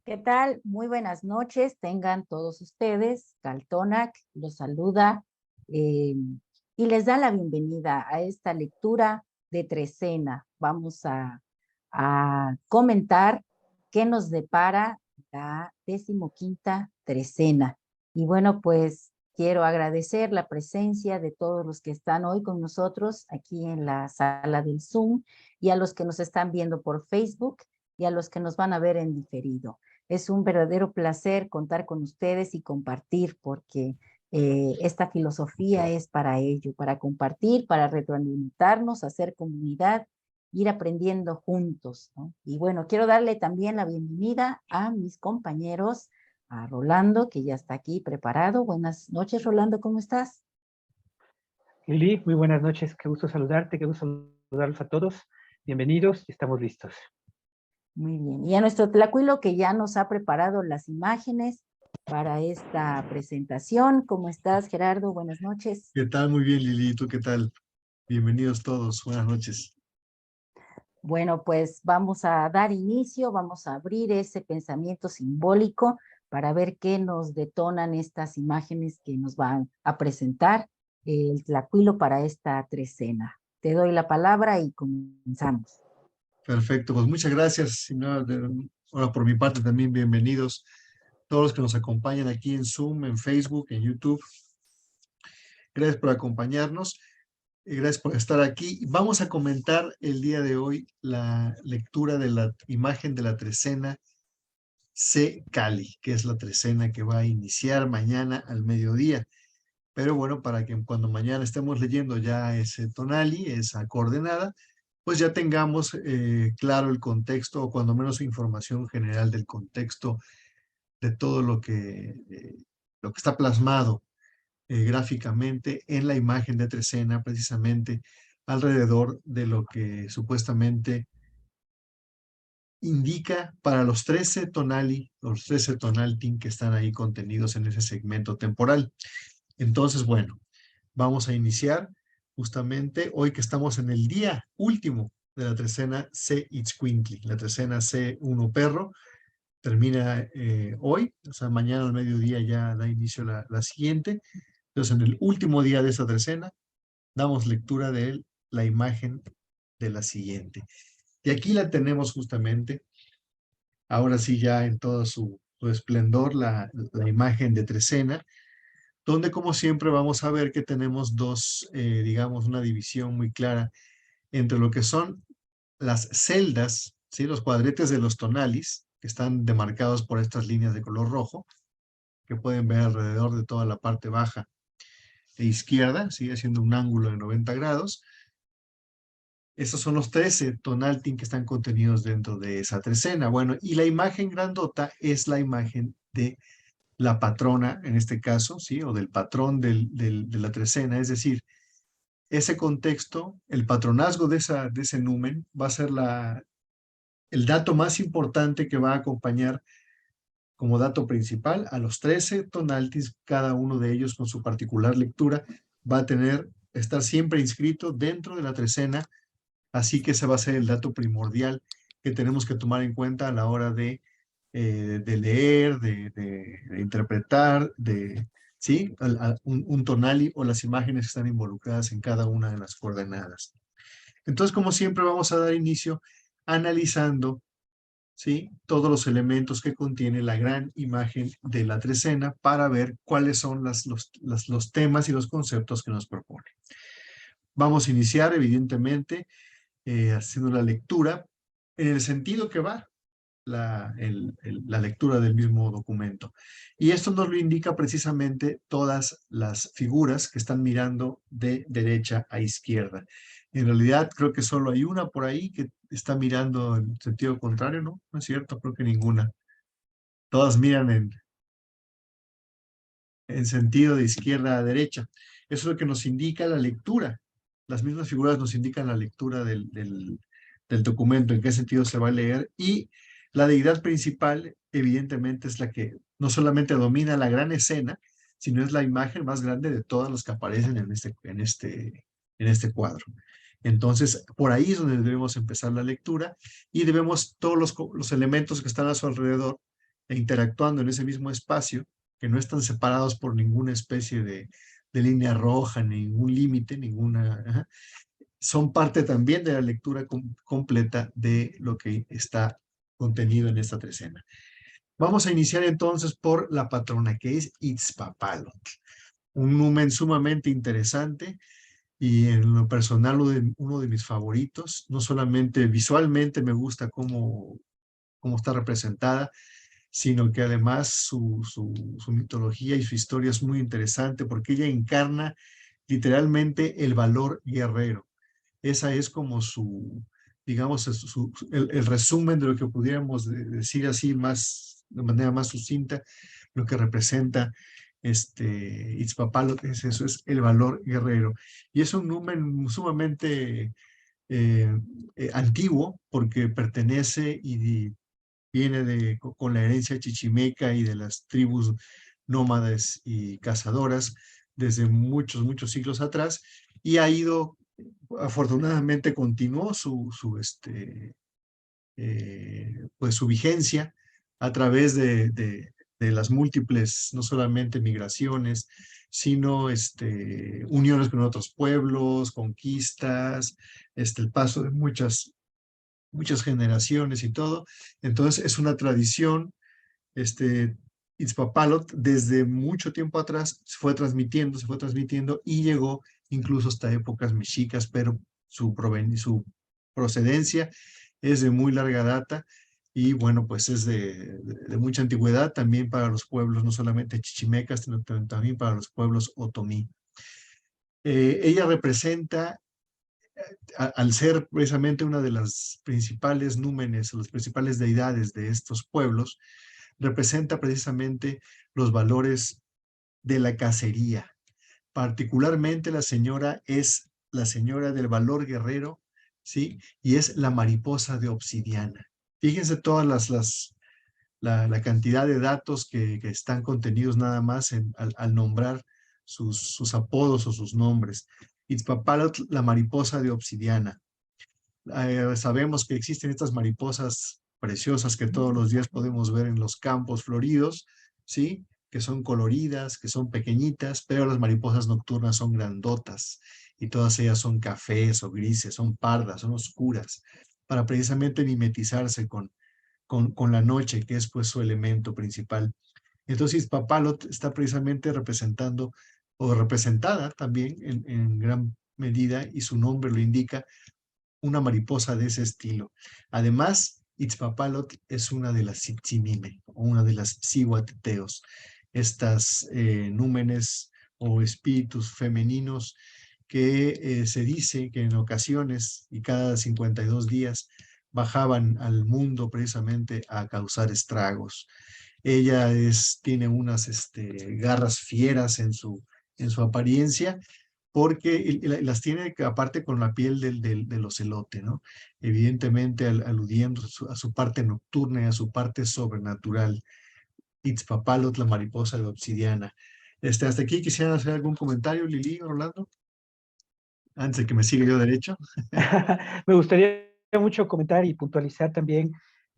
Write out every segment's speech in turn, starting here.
¿Qué tal? Muy buenas noches, tengan todos ustedes. Caltonac los saluda eh, y les da la bienvenida a esta lectura de Trecena. Vamos a comentar qué nos depara la 15ª Trecena. Y bueno, pues quiero agradecer la presencia de todos los que están hoy con nosotros aquí en la sala del Zoom y a los que nos están viendo por Facebook y a los que nos van a ver en diferido. Es un verdadero placer contar con ustedes y compartir, porque esta filosofía es para ello, para compartir, para retroalimentarnos, hacer comunidad, ir aprendiendo juntos, ¿no? Y bueno, quiero darle también la bienvenida a mis compañeros, a Rolando, que ya está aquí preparado. Buenas noches, Rolando, ¿cómo estás? Lili, muy buenas noches, qué gusto saludarte, qué gusto saludarlos a todos. Bienvenidos y estamos listos. Muy bien. Y a nuestro Tlacuilo, que ya nos ha preparado las imágenes para esta presentación. ¿Cómo estás, Gerardo? Buenas noches. ¿Qué tal? Muy bien, Lili. ¿Tú qué tal? Bienvenidos todos. Buenas noches. Bueno, pues vamos a dar inicio, vamos a abrir ese pensamiento simbólico para ver qué nos detonan estas imágenes que nos van a presentar el Tlacuilo para esta trecena. Te doy la palabra y comenzamos. Perfecto. Pues muchas gracias. Ahora por mi parte también bienvenidos todos los que nos acompañan aquí en Zoom, en Facebook, en YouTube. Gracias por acompañarnos. Gracias por estar aquí. Vamos a comentar el día de hoy la lectura de la imagen de la trecena C. Cali, que es la trecena que va a iniciar mañana al mediodía. Pero bueno, para que cuando mañana estemos leyendo ya ese tonali, esa coordenada, pues ya tengamos claro el contexto o cuando menos información general del contexto de todo lo que está plasmado gráficamente en la imagen de trecena, precisamente alrededor de lo que supuestamente indica para los 13 tonali, los 13 tonaltin que están ahí contenidos en ese segmento temporal. Entonces, bueno, vamos a iniciar justamente hoy que estamos en el día último de la trecena C. Itzcuintli, la trecena C1 perro, termina hoy, o sea, mañana al mediodía ya da inicio la siguiente. Entonces, en el último día de esta trecena, damos lectura de la imagen de la siguiente. Y aquí la tenemos justamente, ahora sí ya en todo su esplendor, la imagen de trecena, donde como siempre vamos a ver que tenemos digamos, una división muy clara entre lo que son las celdas, ¿sí? Los cuadretes de los tonalis, que están demarcados por estas líneas de color rojo, que pueden ver alrededor de toda la parte baja e izquierda, sigue siendo un ángulo de 90 grados. Esos son los 13 tonaltin que están contenidos dentro de esa trecena. Bueno, y la imagen grandota es la imagen de la patrona, en este caso, ¿sí? O del patrón de la trecena, es decir, ese contexto, el patronazgo de ese numen va a ser el dato más importante que va a acompañar como dato principal a los 13 tonaltis, cada uno de ellos con su particular lectura, va a estar siempre inscrito dentro de la trecena, así que ese va a ser el dato primordial que tenemos que tomar en cuenta a la hora de leer, de interpretar, ¿sí? Un tonali o las imágenes que están involucradas en cada una de las coordenadas. Entonces, como siempre, vamos a dar inicio analizando, ¿sí? Todos los elementos que contiene la gran imagen de la trecena para ver cuáles son los temas y los conceptos que nos propone. Vamos a iniciar, evidentemente, haciendo la lectura en el sentido que va la lectura del mismo documento. Y esto nos lo indica precisamente todas las figuras que están mirando de derecha a izquierda. En realidad creo que solo hay una por ahí que está mirando en sentido contrario, ¿no? No es cierto, creo que ninguna. Todas miran en sentido de izquierda a derecha. Eso es lo que nos indica la lectura. Las mismas figuras nos indican la lectura del documento, en qué sentido se va a leer, y la deidad principal, evidentemente, es la que no solamente domina la gran escena, sino es la imagen más grande de todas las que aparecen en este cuadro. Entonces, por ahí es donde debemos empezar la lectura y debemos todos los elementos que están a su alrededor e interactuando en ese mismo espacio, que no están separados por ninguna especie de línea roja, ningún límite, ninguna... ajá, son parte también de la lectura completa de lo que está contenido en esta trecena. Vamos a iniciar entonces por la patrona, que es Itzpapalotl. Un numen sumamente interesante y en lo personal uno de mis favoritos. No solamente visualmente me gusta cómo está representada, sino que además su mitología y su historia es muy interesante porque ella encarna literalmente el valor guerrero. Esa es como digamos, el resumen de lo que pudiéramos decir así de manera más sucinta, lo que representa Itzpapalotl, eso es el valor guerrero. Y es un número sumamente antiguo porque pertenece y viene con la herencia chichimeca y de las tribus nómadas y cazadoras desde muchos, muchos siglos atrás, y ha ido, afortunadamente continuó pues su vigencia a través de las múltiples, no solamente migraciones, sino uniones con otros pueblos, conquistas, el paso de muchas generaciones y todo. Entonces es una tradición, Itzpapalotl desde mucho tiempo atrás se fue transmitiendo y llegó incluso hasta épocas mexicas, pero su procedencia es de muy larga data y bueno, pues es de mucha antigüedad también para los pueblos, no solamente chichimecas, sino también para los pueblos otomí. Ella representa, al ser precisamente una de las principales númenes, las principales deidades de estos pueblos, representa precisamente los valores de la cacería. Particularmente la señora es la señora del valor guerrero, ¿sí? Y es la mariposa de obsidiana. Fíjense todas la cantidad de datos que están contenidos nada más al nombrar sus apodos o sus nombres. Itzpapalotl, la mariposa de obsidiana. Sabemos que existen estas mariposas preciosas que todos los días podemos ver en los campos floridos, ¿sí? Que son coloridas, que son pequeñitas, pero las mariposas nocturnas son grandotas y todas ellas son cafés o grises, son pardas, son oscuras, para precisamente mimetizarse con la noche, que es pues su elemento principal. Entonces, Papalot está precisamente representando o representada también en gran medida, y su nombre lo indica, una mariposa de ese estilo. Además, Itzpapalotl es una de las Tzitzimime, o una de las Cihuateteos, estas númenes o espíritus femeninos que se dice que en ocasiones y cada 52 días bajaban al mundo precisamente a causar estragos. Ella tiene unas garras fieras en su apariencia, porque las tiene aparte con la piel del ocelote, ¿no? Evidentemente aludiendo a su parte nocturna y a su parte sobrenatural. Itzpapalotl, la mariposa de obsidiana. Hasta aquí quisiera hacer algún comentario, Lili, Orlando, antes de que me siga yo derecho. Me gustaría mucho comentar y puntualizar también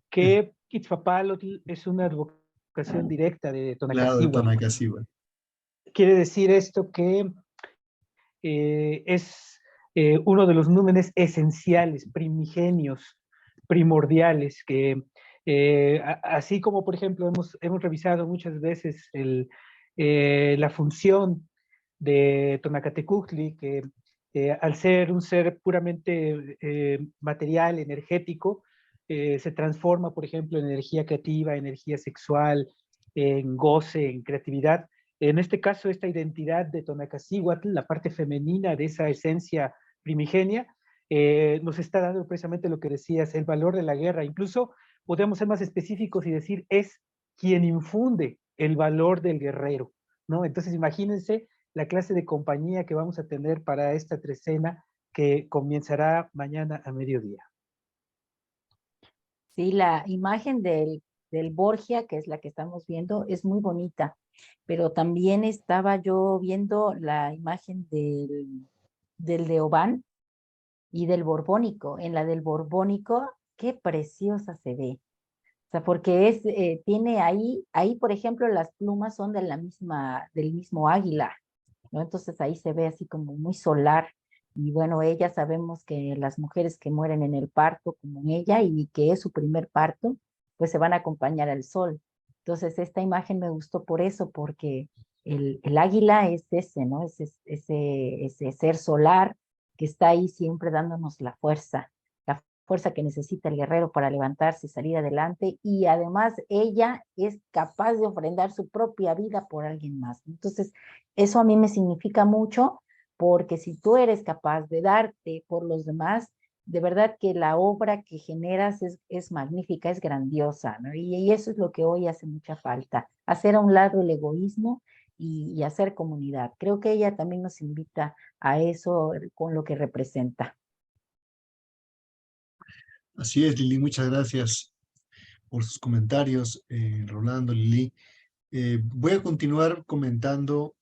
que Itzpapalotl es una advocación directa de Claro, de Tonacacíhuatl. Tonacacíhuatl. Quiere decir esto que es uno de los númenes esenciales, primigenios, primordiales, que así como, por ejemplo, hemos revisado muchas veces la función de Tonacatecutli, que al ser un ser puramente material, energético, se transforma, por ejemplo, en energía creativa, energía sexual, en goce, en creatividad. En este caso, esta identidad de Tonacacíhuatl, la parte femenina de esa esencia primigenia, nos está dando precisamente lo que decías, el valor de la guerra. Incluso podemos ser más específicos y decir, es quien infunde el valor del guerrero, ¿no? Entonces, imagínense la clase de compañía que vamos a tener para esta trecena que comenzará mañana a mediodía. Sí, la imagen del Borgia, que es la que estamos viendo, es muy bonita, pero también estaba yo viendo la imagen del de Oban y del Borbónico. En la del Borbónico, qué preciosa se ve. O sea, porque es, tiene ahí, por ejemplo, las plumas son de del mismo águila, ¿no? Entonces ahí se ve así como muy solar. Y bueno, ella sabemos que las mujeres que mueren en el parto, como en ella, y que es su primer parto, pues se van a acompañar al sol. Entonces esta imagen me gustó por eso, porque el águila es ese, ¿no? Ese ser solar que está ahí siempre dándonos la fuerza que necesita el guerrero para levantarse y salir adelante, y además ella es capaz de ofrendar su propia vida por alguien más. Entonces, eso a mí me significa mucho, porque si tú eres capaz de darte por los demás, de verdad que la obra que generas es magnífica, es grandiosa, ¿no? Y eso es lo que hoy hace mucha falta, hacer a un lado el egoísmo y hacer comunidad. Creo que ella también nos invita a eso con lo que representa. Así es, Lili, muchas gracias por sus comentarios, Rolando, Lili. Voy a continuar comentando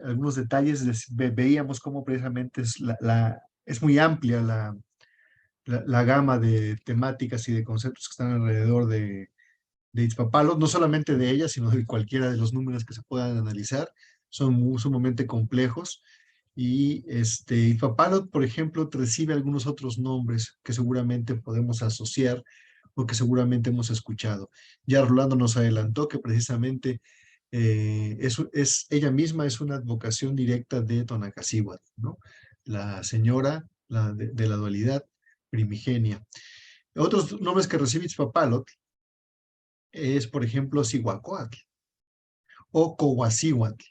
algunos detalles. Veíamos cómo precisamente es muy amplia la gama de temáticas y de conceptos que están alrededor de Itzpapalot, no solamente de ella, sino de cualquiera de los números que se puedan analizar. Son sumamente complejos. Y Itzpapalot, por ejemplo, recibe algunos otros nombres que seguramente podemos asociar o que seguramente hemos escuchado. Ya Rolando nos adelantó que precisamente ella misma es una advocación directa de Tonacacíhuatl, ¿no? La señora de la dualidad primigenia. Otros nombres que recibe Itzpapalot es, por ejemplo, Cihuacóatl o Cohuacíhuatl,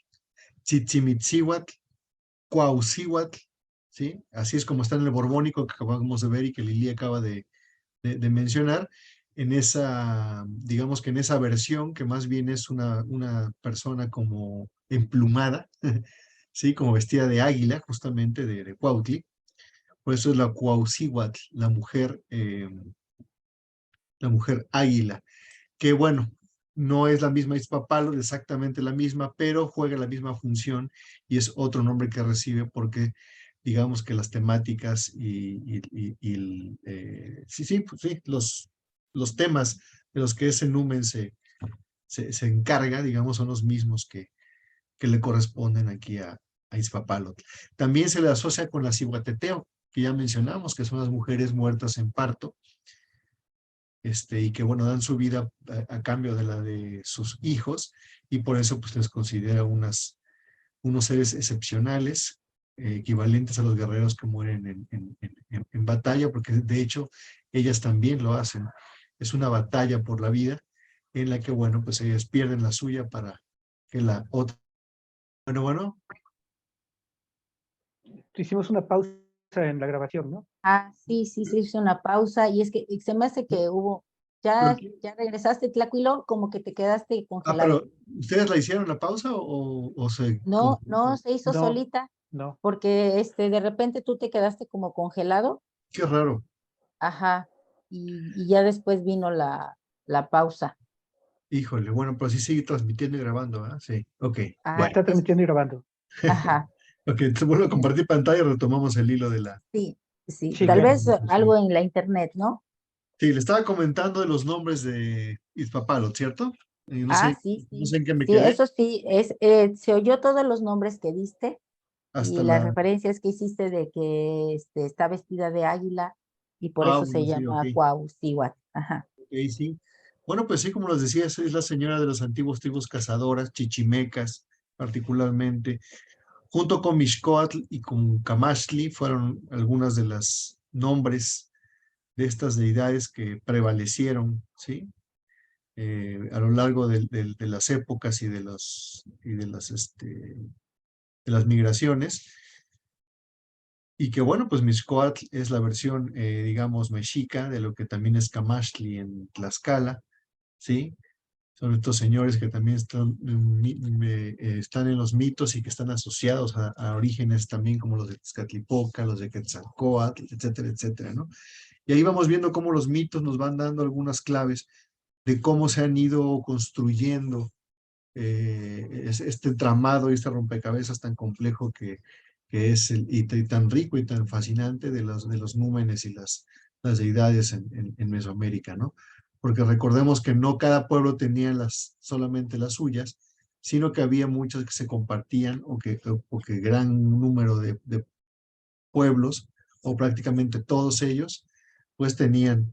Tzitzimitzihuatl, Cuaucíhuatl, ¿sí? Así es como está en el borbónico que acabamos de ver y que Lili acaba de mencionar, en esa, digamos que en esa versión que más bien es una persona como emplumada, ¿sí? Como vestida de águila, justamente de Cuautli. Por eso es la Cuaucíhuatl, la mujer águila, que bueno, no es la misma Itzpapalot, exactamente la misma, pero juega la misma función y es otro nombre que recibe porque digamos que las temáticas pues sí, los temas de los que ese numen se encarga, digamos, son los mismos que le corresponden aquí a Itzpapalot. También se le asocia con la Cihuateteo, que ya mencionamos, que son las mujeres muertas en parto, y que bueno, dan su vida a cambio de la de sus hijos, y por eso pues les considera unos seres excepcionales, equivalentes a los guerreros que mueren en batalla, porque de hecho ellas también lo hacen. Es una batalla por la vida en la que, bueno, pues ellas pierden la suya para que la otra... Bueno, Hicimos una pausa en la grabación, ¿no? Ah, sí, hice una pausa y es que se me hace que hubo, ¿por ya, qué? ya regresaste, Tlacuilo, como que te quedaste congelado. Pero ¿ustedes la hicieron la pausa o se... No, no, se hizo No, solita, no. porque de repente tú te quedaste como congelado, Qué raro. ajá, y ya después vino la pausa. Híjole, bueno, pero sí sigue transmitiendo y grabando, ¿ah? Sí, ok, Sí, Ah, bueno. está transmitiendo y grabando. ajá, Ok, entonces vuelvo a compartir pantalla y retomamos el hilo de la sí, sí, Sí, tal claro. vez algo conversación. en la internet, ¿no? Sí, le estaba comentando de los nombres de Itzpapalot, ¿cierto? Ah, sí, No sé sí, en qué me sí, quedé, eso sí, se oyó todos los nombres que diste y hasta las la... referencias que hiciste de que está vestida de águila y por Ah, eso bueno, se sí, ok, llama Cuauhtíhuatl. Ajá. ok, sí. Bueno, pues sí, como les decía, es la señora de las antiguas tribus cazadoras, chichimecas, particularmente. Junto con Mixcoatl y con Camaxtli fueron algunas de las nombres de estas deidades que prevalecieron, ¿sí? A lo largo de las épocas de las migraciones, y que bueno, pues Mixcoatl es la versión, digamos, mexica de lo que también es Camaxtli en Tlaxcala, ¿sí? Son estos señores que también están en los mitos y que están asociados a orígenes también como los de Tezcatlipoca, los de Quetzalcóatl, etcétera, etcétera, ¿no? Y ahí vamos viendo cómo los mitos nos van dando algunas claves de cómo se han ido construyendo este entramado y este rompecabezas tan complejo que es y tan rico y tan fascinante de los númenes y las deidades en Mesoamérica, ¿no? porque recordemos que no cada pueblo tenía solamente las suyas, sino que había muchas que se compartían o que gran número de pueblos, o prácticamente todos ellos, pues tenían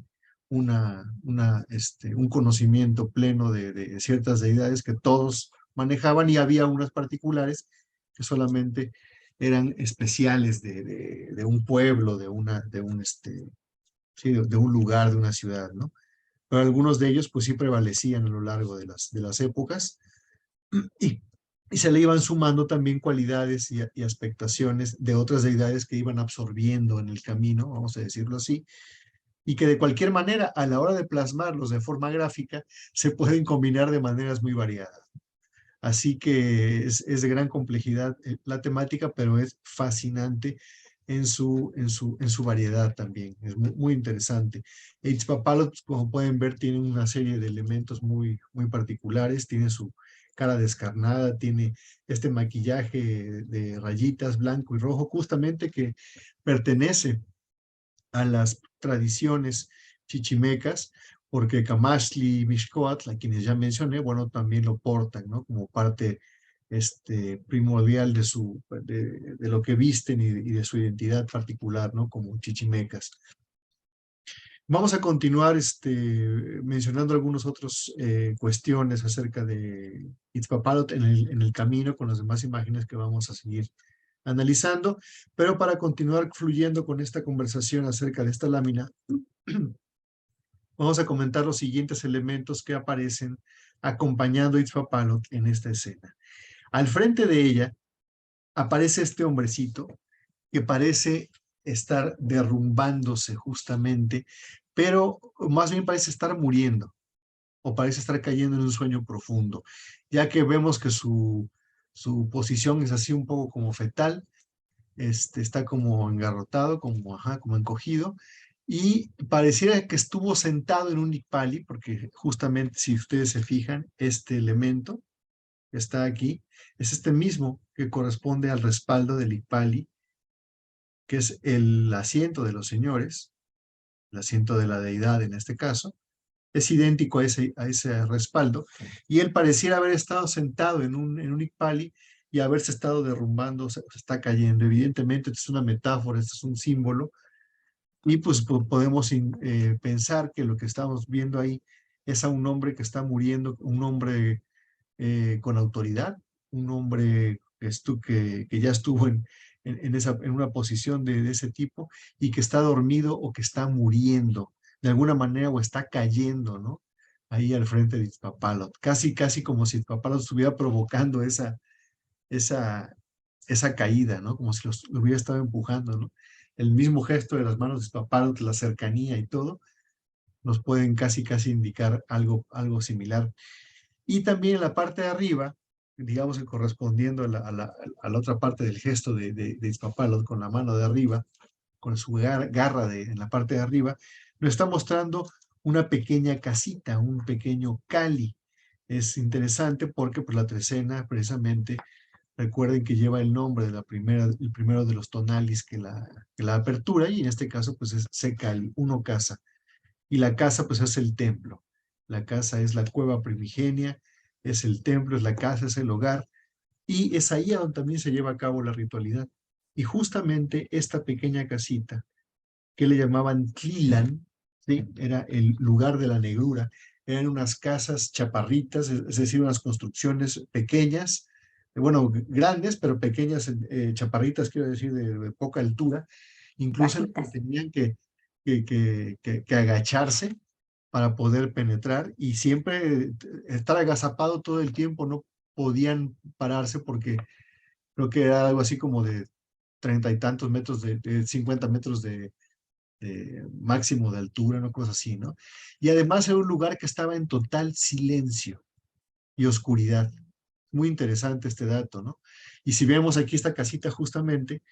un conocimiento pleno de ciertas deidades que todos manejaban, y había unas particulares que solamente eran especiales de un pueblo, de un lugar, de una ciudad, ¿no? Pero algunos de ellos pues sí prevalecían a lo largo de las épocas, y, y se le iban sumando también cualidades y aspectaciones de otras deidades que iban absorbiendo en el camino, vamos a decirlo así, y que de cualquier manera, a la hora de plasmarlos de forma gráfica, se pueden combinar de maneras muy variadas. Así que es de gran complejidad la temática, pero es fascinante en su variedad también. Es muy interesante. Itzpapalot, como pueden ver, tiene una serie de elementos muy particulares. Tiene su cara descarnada, tiene este maquillaje de rayitas blanco y rojo, justamente que pertenece a las tradiciones chichimecas, porque Camaxtli y Mixcoatl, a quienes ya mencioné, bueno, también lo portan, ¿no? Como parte primordial de lo que visten y de su identidad particular, ¿no? Como chichimecas. Vamos a continuar mencionando algunas otras cuestiones acerca de Itzpapalot en el camino, con las demás imágenes que vamos a seguir analizando, pero para continuar fluyendo con esta conversación acerca de esta lámina, vamos a comentar los siguientes elementos que aparecen acompañando a Itzpapalot en esta escena. Al frente de ella aparece este hombrecito que parece estar derrumbándose justamente, pero más bien parece estar muriendo, o parece estar cayendo en un sueño profundo, ya que vemos que su posición es así un poco como fetal. Está como engarrotado, como encogido, y pareciera que estuvo sentado en un Icpali, porque justamente si ustedes se fijan, este elemento que está aquí es este mismo que corresponde al respaldo del Icpali, que es el asiento de los señores, el asiento de la deidad en este caso. Es idéntico a ese respaldo, y él pareciera haber estado sentado en un Icpali y haberse estado derrumbando, se está cayendo. Evidentemente, esto es una metáfora, esto es un símbolo, y pues podemos pensar que lo que estamos viendo ahí es a un hombre que está muriendo, un hombre con autoridad, un hombre que ya estuvo en una posición de ese tipo, y que está dormido o que está muriendo de alguna manera, o está cayendo, ¿no? Ahí al frente de Itzpapalot, casi como si Itzpapalot estuviera provocando esa caída, ¿no? Como si lo hubiera estado empujando, ¿no? El mismo gesto de las manos de Itzpapalot, la cercanía y todo, nos pueden casi indicar algo similar. Y también en la parte de arriba, digamos que correspondiendo a la otra parte del gesto de Itzpapalot, con la mano de arriba, con su garra en la parte de arriba, nos está mostrando una pequeña casita, un pequeño cali. Es interesante porque pues, la trecena, precisamente, recuerden que lleva el nombre de el primero de los tonalis que la apertura, y en este caso pues es Secali, uno casa. Y la casa pues es el templo. La casa es la cueva primigenia, es el templo, es la casa, es el hogar, y es ahí a donde también se lleva a cabo la ritualidad. Y justamente esta pequeña casita, que le llamaban Tlilan, ¿sí? Era el lugar de la negrura. Eran unas casas chaparritas, es decir, unas construcciones pequeñas, bueno, grandes, pero pequeñas, chaparritas, quiero decir, de poca altura, incluso que tenían que agacharse para poder penetrar, y siempre estar agazapado todo el tiempo, no podían pararse, porque creo que era algo así como de 30 y tantos metros, de 50 metros de máximo de altura, una cosa así, ¿no? Y además era un lugar que estaba en total silencio y oscuridad. Muy interesante este dato, ¿no? Y si vemos aquí esta casita justamente,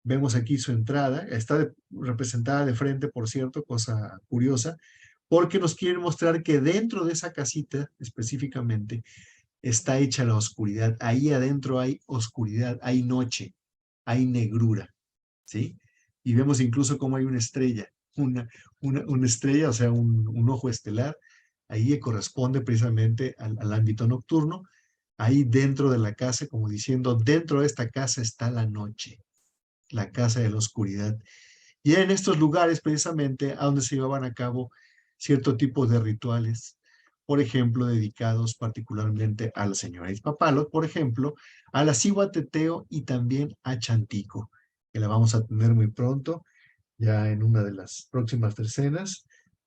vemos aquí su entrada, está representada de frente, por cierto, cosa curiosa, porque nos quieren mostrar que dentro de esa casita específicamente está hecha la oscuridad. Ahí adentro hay oscuridad, hay noche, hay negrura, ¿sí? Y vemos incluso cómo hay una estrella. una estrella, o sea, un ojo estelar. Ahí corresponde precisamente al ámbito nocturno. Ahí dentro de la casa, como diciendo, dentro de esta casa está la noche, la casa de la oscuridad. Y era en estos lugares precisamente a donde se llevaban a cabo cierto tipo de rituales, por ejemplo, dedicados particularmente a la señora Izpapalot, por ejemplo, a la Cihuateteo y también a Chantico, que la vamos a tener muy pronto, ya en una de las próximas trecenas.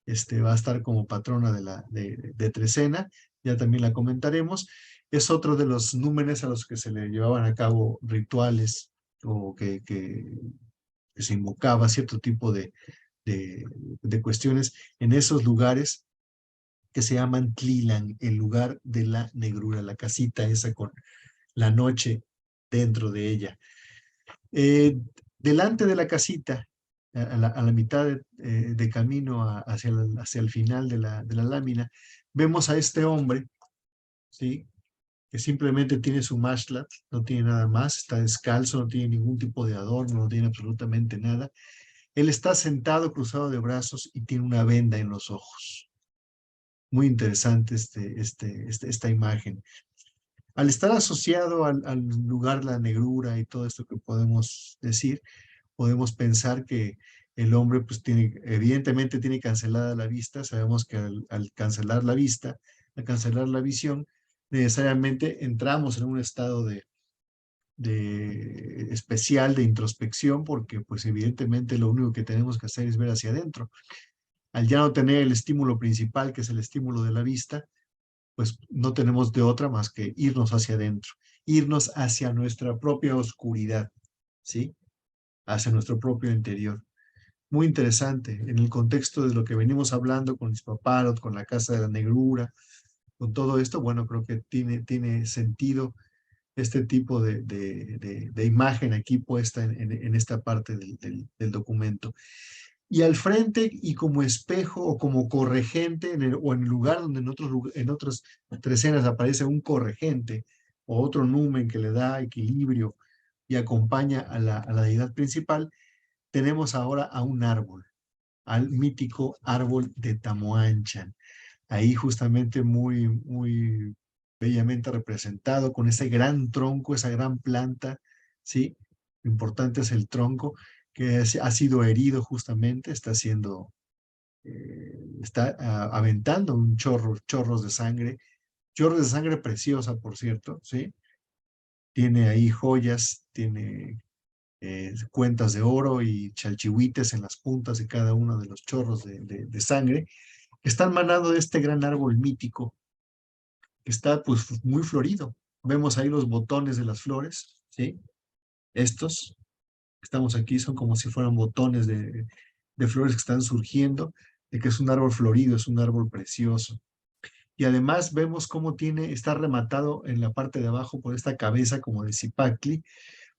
Va a estar como patrona de trecena, ya también la comentaremos. Es otro de los númenes a los que se le llevaban a cabo rituales o que se invocaba cierto tipo de cuestiones en esos lugares que se llaman Tlilan, el lugar de la negrura, la casita esa con la noche dentro de ella. Delante de la casita, a la mitad de camino hacia el final de la lámina, vemos a este hombre, ¿sí?, que simplemente tiene su mashlat, no tiene nada más, está descalzo, no tiene ningún tipo de adorno, no tiene absolutamente nada. Él está sentado, cruzado de brazos y tiene una venda en los ojos. Muy interesante esta imagen. Al estar asociado al lugar la negrura y todo esto que podemos decir, podemos pensar que el hombre pues evidentemente tiene cancelada la vista. Sabemos que al cancelar la vista, al cancelar la visión, necesariamente entramos en un estado de especial de introspección, porque pues evidentemente lo único que tenemos que hacer es ver hacia adentro. Al ya no tener el estímulo principal, que es el estímulo de la vista, pues no tenemos de otra más que irnos hacia adentro, irnos hacia nuestra propia oscuridad, ¿sí? Hacia nuestro propio interior. Muy interesante, en el contexto de lo que venimos hablando con Izpapalot, con la Casa de la Negrura, con todo esto, bueno, creo que tiene sentido este tipo de imagen aquí puesta en esta parte del documento. Y al frente y como espejo o como corregente, o en el lugar donde en otras trecenas aparece un corregente o otro numen que le da equilibrio y acompaña a la deidad principal, tenemos ahora a un árbol, al mítico árbol de Tamoanchan. Ahí justamente muy bellamente representado con ese gran tronco, esa gran planta, ¿sí? Lo importante es el tronco que ha sido herido justamente, está aventando chorros de sangre preciosa, por cierto, ¿sí? Tiene ahí joyas, tiene cuentas de oro y chalchihuites en las puntas de cada uno de los chorros de sangre, que están manando de este gran árbol mítico, que está pues muy florido. Vemos ahí los botones de las flores, ¿sí? Estos que estamos aquí son como si fueran botones de flores que están surgiendo, de que es un árbol florido, es un árbol precioso. Y además vemos cómo está rematado en la parte de abajo por esta cabeza como de cipactli,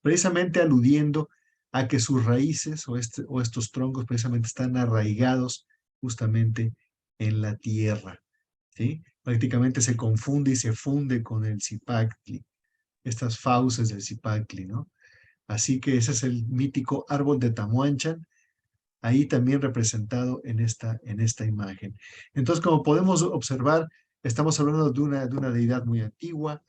precisamente aludiendo a que sus raíces o estos troncos precisamente están arraigados justamente en la tierra, ¿sí? Prácticamente se confunde y se funde con el cipactli, estas fauces del cipactli, ¿no? Así que ese es el mítico árbol de Tamoanchan, ahí también representado en esta imagen. Entonces, como podemos observar, estamos hablando de una deidad muy antigua,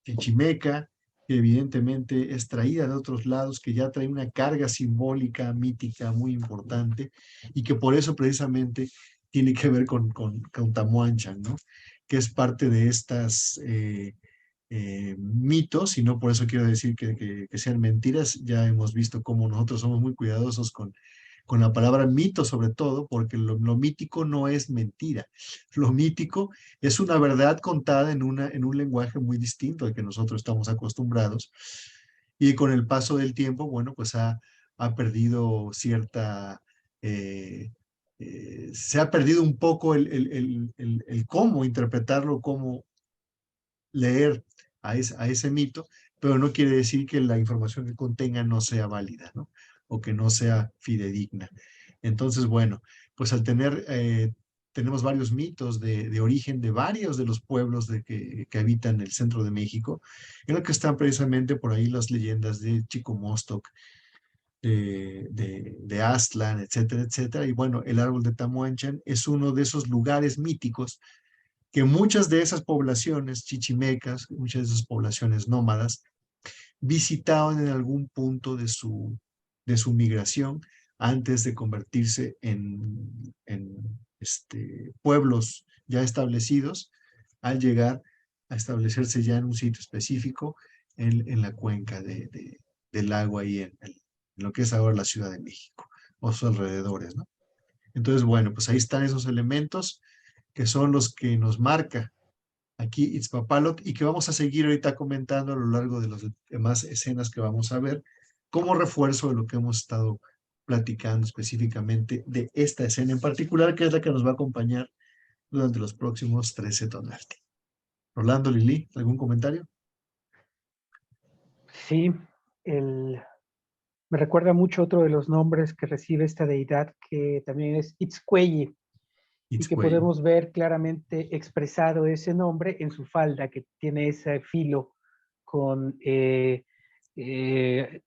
chichimeca, que evidentemente es traída de otros lados, que ya trae una carga simbólica, mítica, muy importante, y que por eso precisamente tiene que ver con Tamoanchan, ¿no? Que es parte de estas mitos, y no por eso quiero decir que sean mentiras. Ya hemos visto cómo nosotros somos muy cuidadosos con la palabra mito, sobre todo, porque lo mítico no es mentira. Lo mítico es una verdad contada en un lenguaje muy distinto al que nosotros estamos acostumbrados, y con el paso del tiempo, bueno, pues ha perdido se ha perdido un poco el cómo interpretarlo, cómo leer a ese mito, pero no quiere decir que la información que contenga no sea válida, ¿no? O que no sea fidedigna. Entonces, bueno, pues tenemos varios mitos de origen de varios de los pueblos que habitan el centro de México, en lo que están precisamente por ahí las leyendas de Chicomostoc, de Aztlán, etcétera, etcétera. Y bueno, el árbol de Tamuanchan es uno de esos lugares míticos que muchas de esas poblaciones chichimecas, muchas de esas poblaciones nómadas, visitaban en algún punto de su migración antes de convertirse en pueblos ya establecidos, al llegar a establecerse ya en un sitio específico en la cuenca del agua y en lo que es ahora la Ciudad de México o sus alrededores, ¿no? Entonces, bueno, pues ahí están esos elementos que son los que nos marca aquí Itzpapalot y que vamos a seguir ahorita comentando a lo largo de las demás escenas que vamos a ver como refuerzo de lo que hemos estado platicando específicamente de esta escena en particular, que es la que nos va a acompañar durante los próximos 13 Tonalti. Rolando, Lili, ¿algún comentario? Sí, me recuerda mucho otro de los nombres que recibe esta deidad, que también es Itzcueye, y que Itzcuey. podemos ver claramente expresado ese nombre en su falda, que tiene ese filo con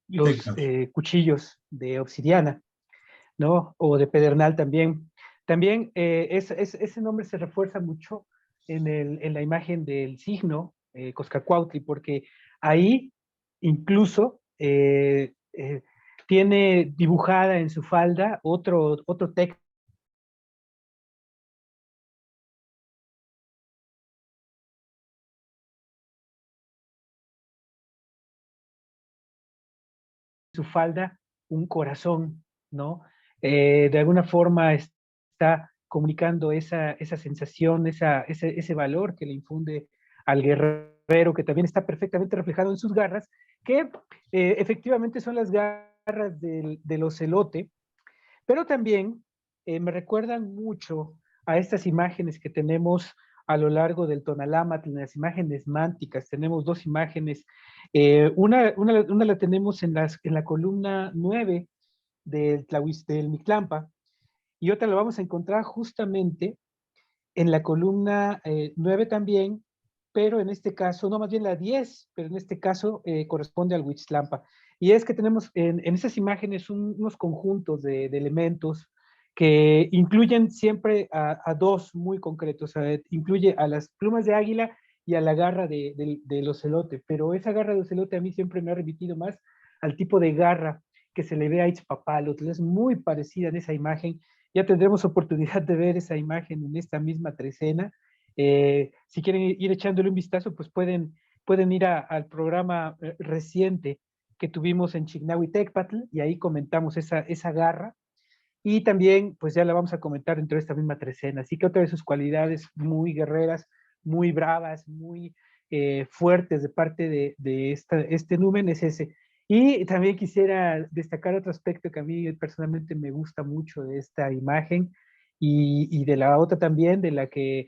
los cuchillos de obsidiana, ¿no? O de pedernal también. También ese nombre se refuerza mucho en la imagen del signo Coscacuautli, porque ahí incluso tiene dibujada en su falda otro texto su falda un corazón, ¿no? De alguna forma está comunicando esa sensación, ese valor que le infunde al guerrero, que también está perfectamente reflejado en sus garras, que efectivamente son las garras del ocelote, pero también me recuerdan mucho a estas imágenes que tenemos a lo largo del Tonalámatl, las imágenes mánticas. Tenemos dos imágenes. Una la tenemos en la columna 9 del Mictlampa, y otra la vamos a encontrar justamente en la columna 9 también, pero en este caso, no, más bien la 10, pero en este caso corresponde al Huitzlampa. Y es que tenemos en esas imágenes unos conjuntos de elementos que incluyen siempre a dos muy concretos. Incluye a las plumas de águila y a la garra del ocelote, pero esa garra de ocelote a mí siempre me ha remitido más al tipo de garra que se le ve a Itzpapalotl. Es muy parecida en esa imagen. Ya tendremos oportunidad de ver esa imagen en esta misma trecena. Si quieren ir echándole un vistazo, pues pueden ir al programa reciente que tuvimos en Chignahui Tecpatl, y ahí comentamos esa garra, y también pues ya la vamos a comentar dentro de esta misma trecena. Así que otra de sus cualidades muy guerreras, muy bravas, muy fuertes de parte de este numen es ese. Y también quisiera destacar otro aspecto que a mí personalmente me gusta mucho de esta imagen, y de la otra también, de la que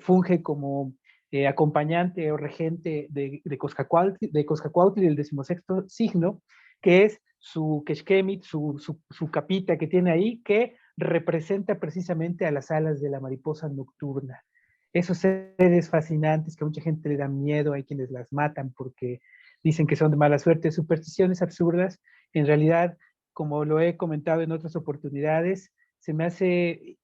funge como acompañante o regente de Coscacuautli, del 16º signo, que es su quexquemit, su capita que tiene ahí, que representa precisamente a las alas de la mariposa nocturna. Esos seres fascinantes que a mucha gente le da miedo, hay quienes las matan porque dicen que son de mala suerte, supersticiones absurdas. En realidad, como lo he comentado en otras oportunidades, se me hace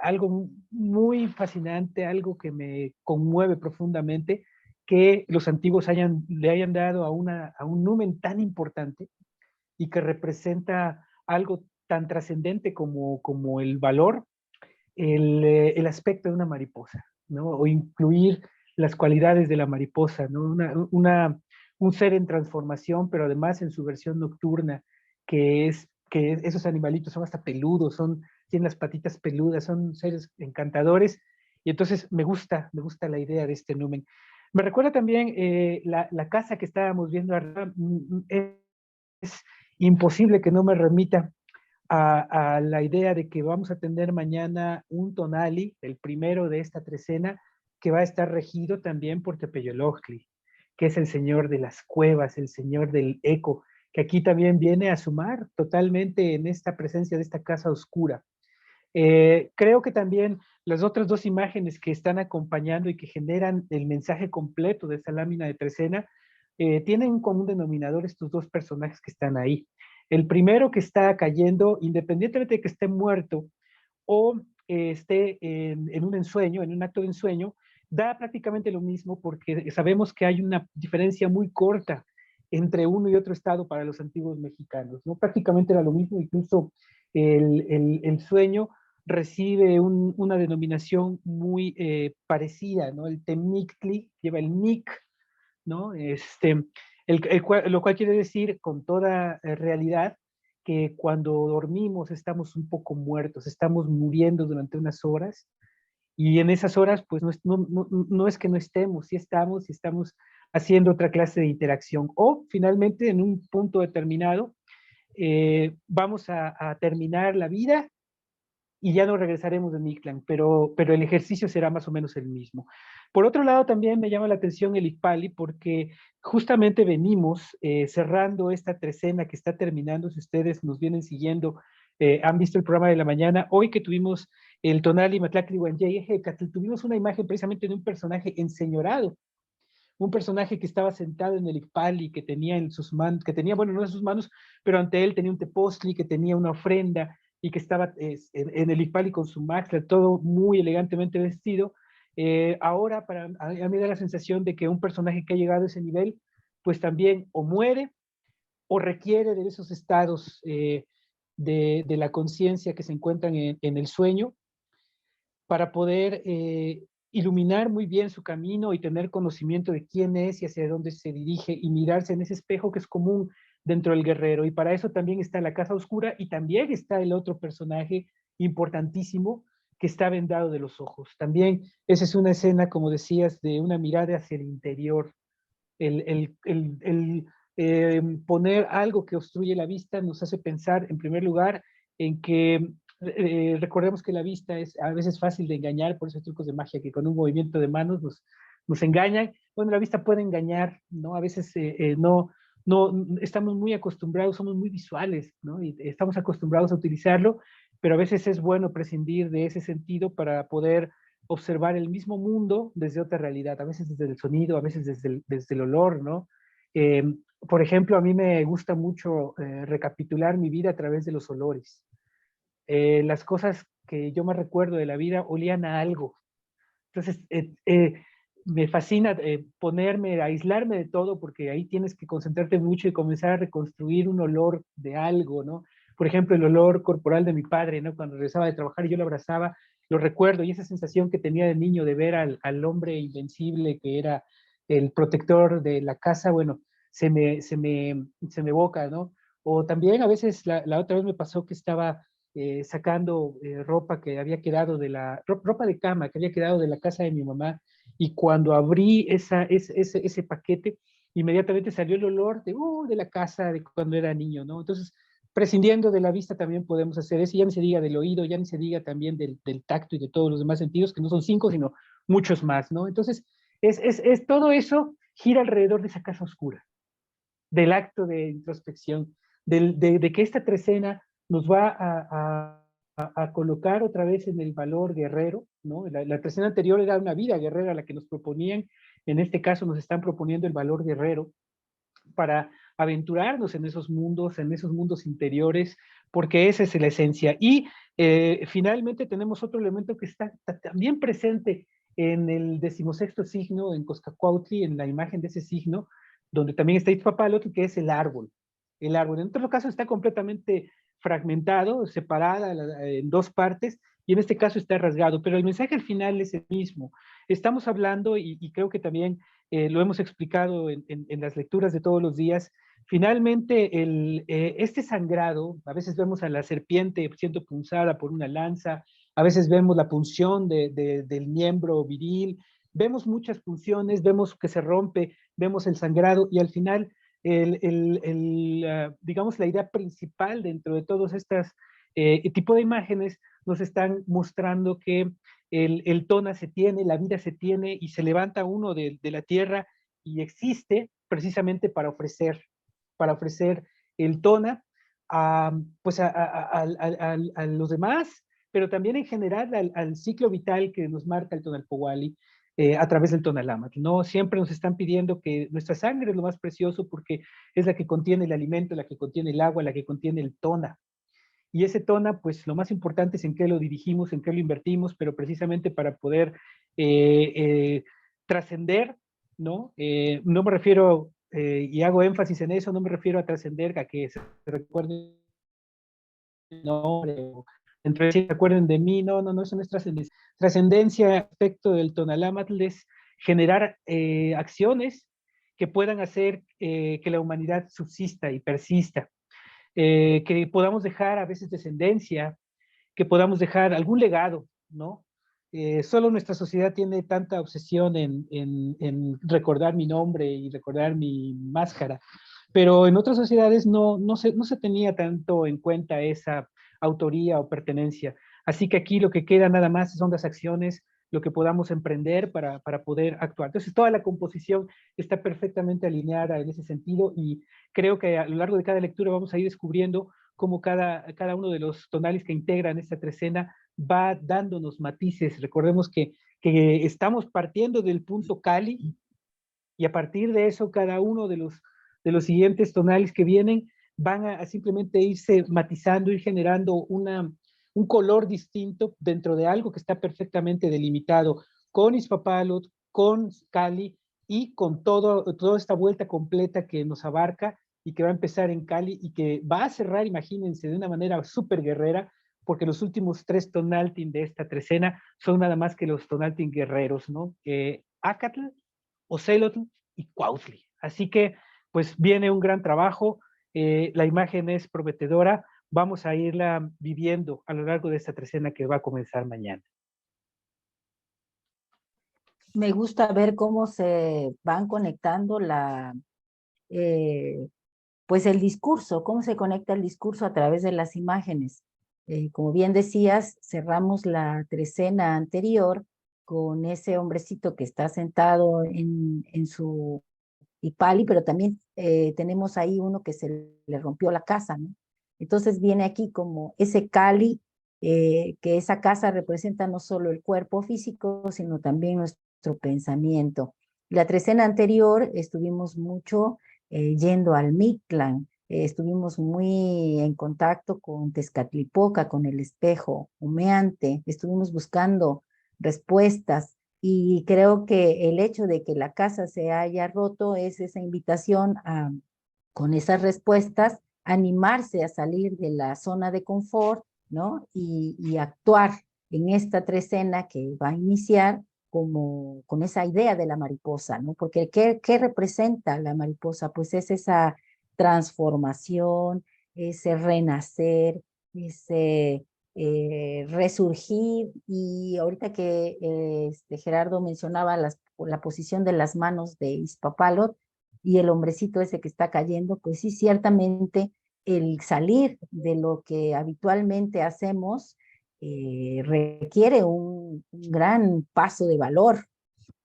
algo muy fascinante, algo que me conmueve profundamente, que los antiguos le hayan dado a un numen tan importante y que representa algo tan trascendente como el valor, el aspecto de una mariposa, ¿no? O incluir las cualidades de la mariposa, ¿no? Un ser en transformación, pero además en su versión nocturna, que esos animalitos son hasta peludos, tienen las patitas peludas, son seres encantadores, y entonces me gusta la idea de este numen. Me recuerda también la casa que estábamos viendo arriba. Es imposible que no me remita a la idea de que vamos a tener mañana un tonali, el primero de esta trecena, que va a estar regido también por Tepeyolojtli, que es el señor de las cuevas, el señor del eco, que aquí también viene a sumar totalmente en esta presencia de esta casa oscura. Creo que también las otras dos imágenes que están acompañando y que generan el mensaje completo de esta lámina de trecena tienen un común denominador estos dos personajes que están ahí. El primero que está cayendo, independientemente de que esté muerto o esté en un ensueño, en un acto de ensueño, da prácticamente lo mismo porque sabemos que hay una diferencia muy corta entre uno y otro estado para los antiguos mexicanos, ¿no? Prácticamente era lo mismo, incluso el sueño recibe una denominación muy parecida, ¿no? El temictli lleva el nic, ¿no? Lo cual quiere decir con toda realidad que cuando dormimos estamos un poco muertos, estamos muriendo durante unas horas y en esas horas pues no es que no estemos, sí estamos y estamos haciendo otra clase de interacción o finalmente en un punto determinado vamos a terminar la vida y ya no regresaremos de Mictlán, pero el ejercicio será más o menos el mismo. Por otro lado, también me llama la atención el Icpali, porque justamente venimos cerrando esta trecena que está terminando, si ustedes nos vienen siguiendo, han visto el programa de la mañana, hoy que tuvimos el Tonali Matlacli Guanyay, tuvimos una imagen precisamente de un personaje enseñorado, un personaje que estaba sentado en el Icpali, que tenía en sus manos, que tenía, bueno, no en sus manos, pero ante él tenía un tepostli, que tenía una ofrenda, y que estaba en el Icpali con su maxla, todo muy elegantemente vestido. Ahora, a mí me da la sensación de que un personaje que ha llegado a ese nivel, pues también o muere o requiere de esos estados de la conciencia que se encuentran en el sueño para poder iluminar muy bien su camino y tener conocimiento de quién es y hacia dónde se dirige y mirarse en ese espejo que es común dentro del guerrero. Y para eso también está la Casa Oscura y también está el otro personaje importantísimo que está vendado de los ojos. También esa es una escena, como decías, de una mirada hacia el interior. Poner algo que obstruye la vista nos hace pensar, en primer lugar, en que recordemos que la vista es a veces fácil de engañar por esos trucos de magia que con un movimiento de manos nos engañan. Bueno, la vista puede engañar, ¿no? A veces no estamos muy acostumbrados, somos muy visuales, ¿no? Y estamos acostumbrados a utilizarlo, pero a veces es bueno prescindir de ese sentido para poder observar el mismo mundo desde otra realidad, a veces desde el sonido, a veces desde el olor, ¿no? Eh, por ejemplo, a mí me gusta mucho recapitular mi vida a través de los olores. Las cosas que yo me recuerdo de la vida olían a algo. Entonces, me fascina ponerme, aislarme de todo, porque ahí tienes que concentrarte mucho y comenzar a reconstruir un olor de algo, ¿no? Por ejemplo, el olor corporal de mi padre, ¿no? Cuando regresaba de trabajar y yo lo abrazaba, lo recuerdo, y esa sensación que tenía de niño de ver al hombre invencible que era el protector de la casa, bueno, se me evoca, ¿no? O también a veces la otra vez me pasó que estaba sacando ropa que había quedado ropa de cama que había quedado de la casa de mi mamá, y cuando abrí ese paquete, inmediatamente salió el olor de la casa de cuando era niño, ¿no? Entonces, prescindiendo de la vista también podemos hacer eso, ya ni se diga del oído, ya ni se diga también del tacto y de todos los demás sentidos, que no son 5, sino muchos más, ¿no? Entonces, todo eso gira alrededor de esa casa oscura, del acto de introspección, de que esta trecena nos va a colocar otra vez en el valor guerrero, ¿no? La trecena anterior era una vida guerrera la que nos proponían, en este caso nos están proponiendo el valor guerrero para aventurarnos en esos mundos interiores, porque esa es la esencia. Y finalmente tenemos otro elemento que está también presente en el 16º signo, en Coscacuautli, en la imagen de ese signo, donde también está Itzpapalotl, que es el árbol. El árbol, en otro caso, está completamente fragmentado, separada en dos partes, y en este caso está rasgado, pero el mensaje al final es el mismo. Estamos hablando, y creo que también lo hemos explicado en las lecturas de todos los días, finalmente este sangrado, a veces vemos a la serpiente siendo punzada por una lanza, a veces vemos la punción del miembro viril, vemos muchas punciones, vemos que se rompe, vemos el sangrado, y al final digamos, la idea principal dentro de todos estos tipo de imágenes nos están mostrando que el tona se tiene, la vida se tiene, y se levanta uno de la tierra y existe precisamente para ofrecer el tona pues a los demás, pero también en general al ciclo vital que nos marca el Tonalpohualli. a través del Tonalámatl, ¿no? Siempre nos están pidiendo que nuestra sangre es lo más precioso porque es la que contiene el alimento, la que contiene el agua, la que contiene el tona. Y ese tona, pues lo más importante es en qué lo dirigimos, en qué lo invertimos, pero precisamente para poder trascender, ¿no? No me refiero, y hago énfasis en eso, no me refiero a trascender, a que se recuerden el nombre, o entre sí se acuerden de mí, no, no, no, eso no es trascendencia. Trascendencia, aspecto del Tonalámatl, es generar acciones que puedan hacer que la humanidad subsista y persista. Que podamos dejar a veces descendencia, que podamos dejar algún legado, ¿no? Solo nuestra sociedad tiene tanta obsesión en recordar mi nombre y recordar mi máscara, pero en otras sociedades no se tenía tanto en cuenta esa autoría o pertenencia. Así que aquí lo que queda nada más son las acciones, lo que podamos emprender para poder actuar. Entonces, toda la composición está perfectamente alineada en ese sentido y creo que a lo largo de cada lectura vamos a ir descubriendo cómo cada uno de los tonales que integran esta trecena va dándonos matices. Recordemos que estamos partiendo del punto Cali y a partir de eso cada uno de los siguientes tonales que vienen van a simplemente irse matizando, ir generando un color distinto dentro de algo que está perfectamente delimitado con Izpapalot, con Cali y con toda esta vuelta completa que nos abarca y que va a empezar en Cali y que va a cerrar, imagínense, de una manera súper guerrera, porque los últimos 3 tonaltin de esta trecena son nada más que los tonaltin guerreros, ¿no? Acatl, Ocelotl y Cuautli. Así que, pues viene un gran trabajo, la imagen es prometedora, vamos a irla viviendo a lo largo de esta trecena que va a comenzar mañana. Me gusta ver cómo se van conectando pues el discurso, cómo se conecta el discurso a través de las imágenes. Como bien decías, cerramos la trecena anterior con ese hombrecito que está sentado en su Ipali, pero también tenemos ahí uno que se le rompió la casa, ¿no? Entonces viene aquí como ese Cali, que esa casa representa no solo el cuerpo físico, sino también nuestro pensamiento. La trecena anterior estuvimos mucho yendo al Mictlán, estuvimos muy en contacto con Tezcatlipoca, con el espejo humeante, estuvimos buscando respuestas y creo que el hecho de que la casa se haya roto es esa invitación a, con esas respuestas, animarse a salir de la zona de confort, ¿no? Y actuar en esta trecena que va a iniciar como con esa idea de la mariposa, ¿no? Porque ¿qué representa la mariposa? Pues es esa transformación, ese renacer, ese resurgir, y ahorita que Gerardo mencionaba la posición de las manos de Izpapalot y el hombrecito ese que está cayendo, pues sí, ciertamente el salir de lo que habitualmente hacemos requiere un gran paso de valor.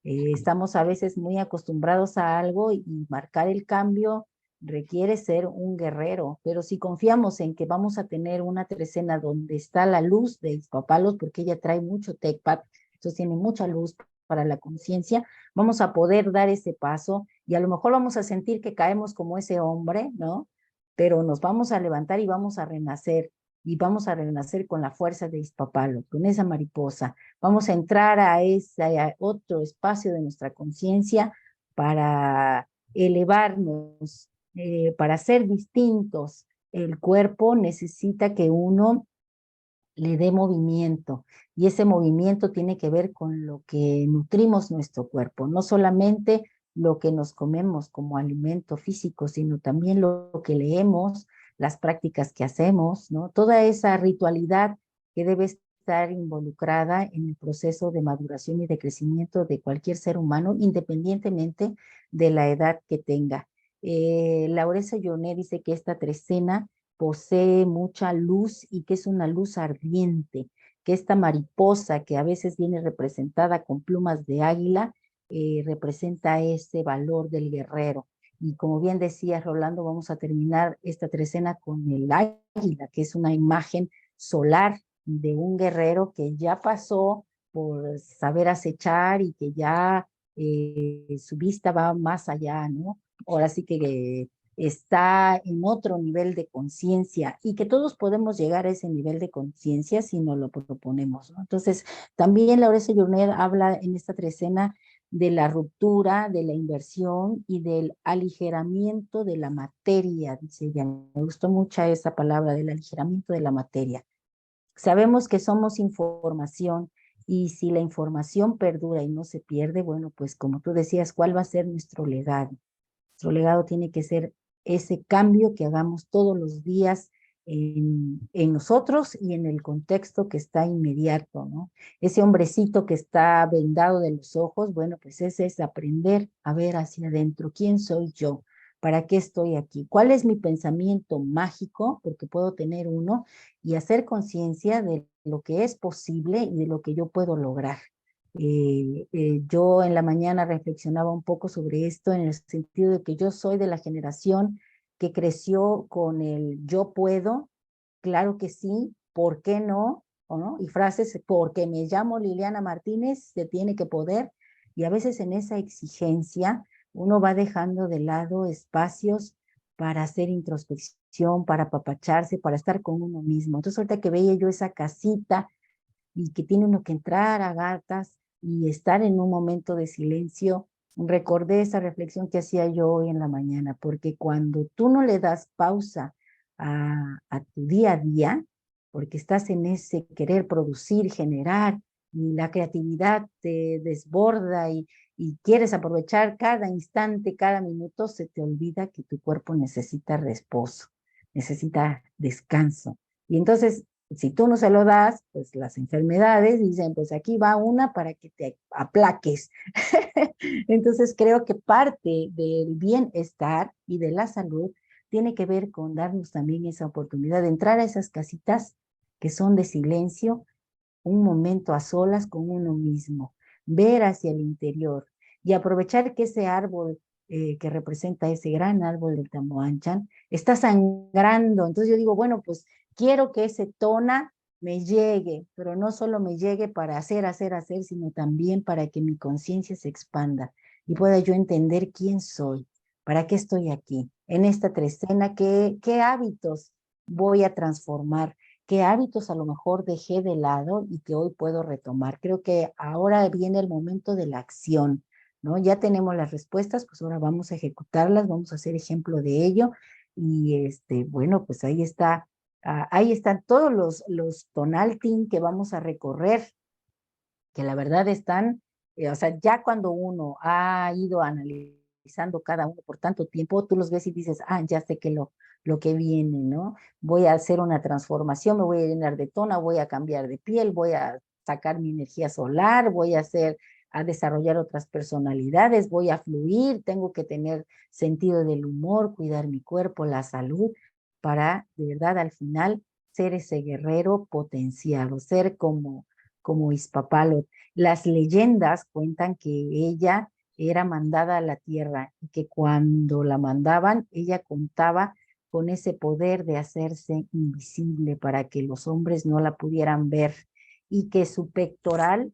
Estamos a veces muy acostumbrados a algo y marcar el cambio requiere ser un guerrero, pero si confiamos en que vamos a tener una trecena donde está la luz de Izpapalos, porque ella trae mucho Tecpat, entonces tiene mucha luz para la conciencia, vamos a poder dar ese paso y a lo mejor vamos a sentir que caemos como ese hombre, ¿no? Pero nos vamos a levantar y vamos a renacer, y vamos a renacer con la fuerza de Izpapalo, con esa mariposa. Vamos a entrar a ese otro espacio de nuestra conciencia para elevarnos, para ser distintos. El cuerpo necesita que uno le dé movimiento, y ese movimiento tiene que ver con lo que nutrimos nuestro cuerpo, no solamente lo que nos comemos como alimento físico, sino también lo que leemos, las prácticas que hacemos, ¿no? Toda esa ritualidad que debe estar involucrada en el proceso de maduración y de crecimiento de cualquier ser humano, independientemente de la edad que tenga. Laurence Yoné dice que esta trecena posee mucha luz y que es una luz ardiente, que esta mariposa que a veces viene representada con plumas de águila, representa ese valor del guerrero. Y como bien decía Rolando, vamos a terminar esta trecena con el águila, que es una imagen solar de un guerrero que ya pasó por saber acechar y que ya su vista va más allá, ¿no? Ahora sí que está en otro nivel de conciencia y que todos podemos llegar a ese nivel de conciencia si nos lo proponemos, ¿no? Entonces, también Laurence Journet habla en esta trecena de la ruptura, de la inversión y del aligeramiento de la materia, dice ella. Me gustó mucho esa palabra, del aligeramiento de la materia. Sabemos que somos información y si la información perdura y no se pierde, bueno, pues como tú decías, ¿cuál va a ser nuestro legado? Nuestro legado tiene que ser ese cambio que hagamos todos los días en nosotros y en el contexto que está inmediato, ¿no? Ese hombrecito que está vendado de los ojos, bueno, pues ese es aprender a ver hacia adentro. ¿Quién soy yo? ¿Para qué estoy aquí? ¿Cuál es mi pensamiento mágico? Porque puedo tener uno y hacer conciencia de lo que es posible y de lo que yo puedo lograr. Yo en la mañana reflexionaba un poco sobre esto en el sentido de que yo soy de la generación que creció con el yo puedo, claro que sí, ¿por qué no? ¿O no? Y frases, porque me llamo Liliana Martínez, se tiene que poder, y a veces en esa exigencia uno va dejando de lado espacios para hacer introspección, para apapacharse, para estar con uno mismo. Entonces ahorita que veía yo esa casita y que tiene uno que entrar a gatas y estar en un momento de silencio, recordé esa reflexión que hacía yo hoy en la mañana, porque cuando tú no le das pausa a tu día a día, porque estás en ese querer producir, generar, y la creatividad te desborda y quieres aprovechar cada instante, cada minuto, se te olvida que tu cuerpo necesita reposo, necesita descanso. Y entonces si tú no se lo das, pues las enfermedades dicen, pues aquí va una para que te aplaques. Entonces creo que parte del bienestar y de la salud tiene que ver con darnos también esa oportunidad de entrar a esas casitas que son de silencio, un momento a solas con uno mismo, ver hacia el interior y aprovechar que ese árbol que representa ese gran árbol del Tamoanchan está sangrando. Entonces yo digo, bueno, pues quiero que ese tona me llegue, pero no solo me llegue para hacer, sino también para que mi conciencia se expanda y pueda yo entender quién soy, para qué estoy aquí, en esta trecena, qué hábitos voy a transformar, qué hábitos a lo mejor dejé de lado y que hoy puedo retomar. Creo que ahora viene el momento de la acción, ¿no? Ya tenemos las respuestas, pues ahora vamos a ejecutarlas, vamos a hacer ejemplo de ello y bueno, pues ahí está. Ahí están todos los tonaltin que vamos a recorrer, que la verdad están, o sea, ya cuando uno ha ido analizando cada uno por tanto tiempo, tú los ves y dices, ya sé que lo que viene, ¿no? Voy a hacer una transformación, me voy a llenar de tona, voy a cambiar de piel, voy a sacar mi energía solar, voy a desarrollar otras personalidades, voy a fluir, tengo que tener sentido del humor, cuidar mi cuerpo, la salud, para de verdad al final ser ese guerrero potenciado, ser como Izpapalot. Las leyendas cuentan que ella era mandada a la tierra y que cuando la mandaban, ella contaba con ese poder de hacerse invisible para que los hombres no la pudieran ver y que su pectoral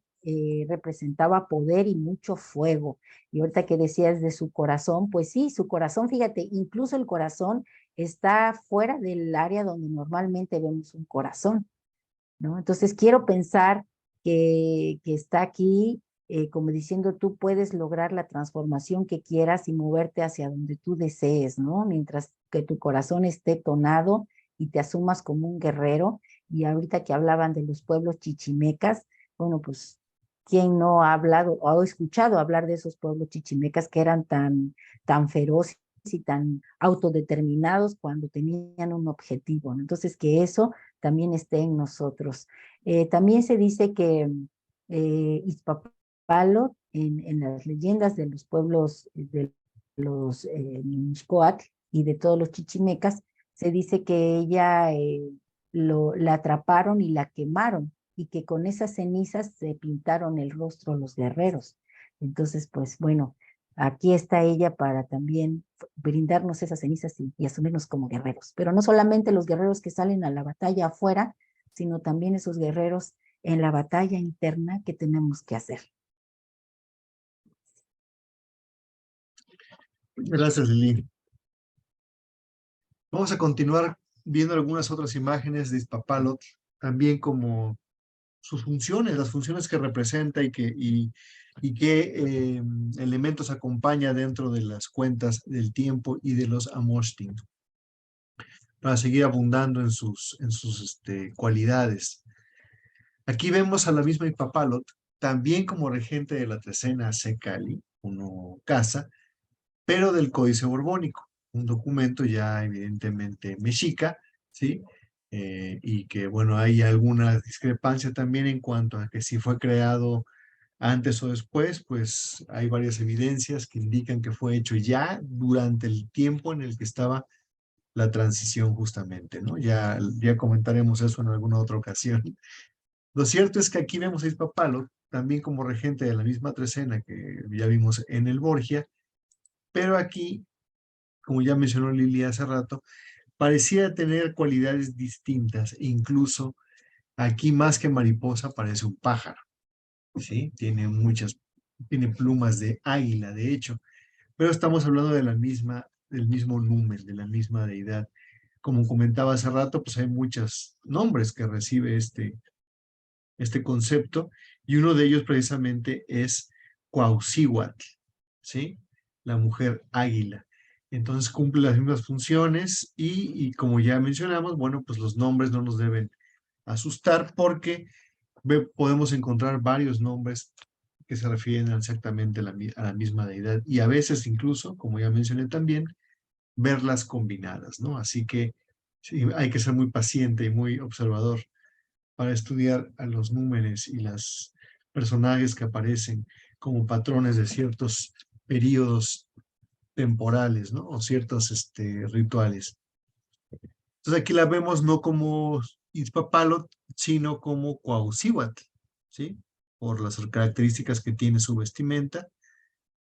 representaba poder y mucho fuego. Y ahorita que decías de su corazón, pues sí, su corazón, fíjate, incluso el corazón está fuera del área donde normalmente vemos un corazón, ¿no? Entonces quiero pensar que está aquí, como diciendo, tú puedes lograr la transformación que quieras y moverte hacia donde tú desees, ¿no? Mientras que tu corazón esté tonado y te asumas como un guerrero. Y ahorita que hablaban de los pueblos chichimecas, bueno, pues, ¿quién no ha hablado o ha escuchado hablar de esos pueblos chichimecas que eran tan feroces y tan autodeterminados cuando tenían un objetivo, ¿no? Entonces, que eso también esté en nosotros. También se dice que Izpapalot, en las leyendas de los pueblos de los Mixcoatl y de todos los chichimecas, se dice que ella la atraparon y la quemaron y que con esas cenizas se pintaron el rostro los guerreros. Entonces, pues bueno, aquí está ella para también brindarnos esas cenizas y asumirnos como guerreros. Pero no solamente los guerreros que salen a la batalla afuera, sino también esos guerreros en la batalla interna que tenemos que hacer. Gracias, Lili. Vamos a continuar viendo algunas otras imágenes de Iztapalotl, también como sus funciones, las funciones que representa y qué elementos acompaña dentro de las cuentas del tiempo y de los Amoshtin, para seguir abundando en sus cualidades. Aquí vemos a la misma Iztapalotl, también como regente de la trecena Secali, uno casa, pero del Códice Borbónico, un documento ya evidentemente mexica, ¿sí? Y que, bueno, hay alguna discrepancia también en cuanto a que si fue creado antes o después, pues hay varias evidencias que indican que fue hecho ya durante el tiempo en el que estaba la transición justamente, ¿no? Ya comentaremos eso en alguna otra ocasión. Lo cierto es que aquí vemos a Iztapalotl también como regente de la misma trecena que ya vimos en el Borgia, pero aquí, como ya mencionó Lili hace rato, parecía tener cualidades distintas, incluso aquí más que mariposa parece un pájaro, ¿sí? Tiene plumas de águila, de hecho, pero estamos hablando de del mismo numen, de la misma deidad. Como comentaba hace rato, pues hay muchos nombres que recibe este concepto, y uno de ellos precisamente es Cuauhcíhuatl, ¿sí? La mujer águila. Entonces cumple las mismas funciones y como ya mencionamos, bueno, pues los nombres no nos deben asustar porque podemos encontrar varios nombres que se refieren exactamente a la misma deidad y a veces incluso, como ya mencioné también, verlas combinadas, ¿no? Así que sí, hay que ser muy paciente y muy observador para estudiar a los númenes y los personajes que aparecen como patrones de ciertos periodos temporales, ¿no? O ciertos rituales. Entonces aquí la vemos no como Iztapalotl, sino como Cuauhcíhuatl, ¿sí? Por las características que tiene su vestimenta.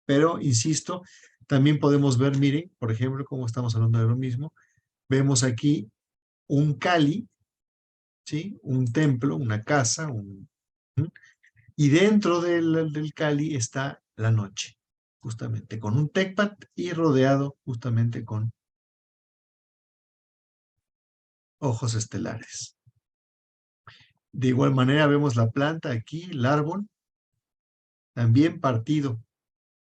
Pero, insisto, también podemos ver, miren, por ejemplo, como estamos hablando de lo mismo, vemos aquí un Cali, ¿sí? Un templo, una casa, y dentro del Cali está la noche, justamente con un tecpat y rodeado justamente con ojos estelares. De igual manera vemos la planta aquí, el árbol, también partido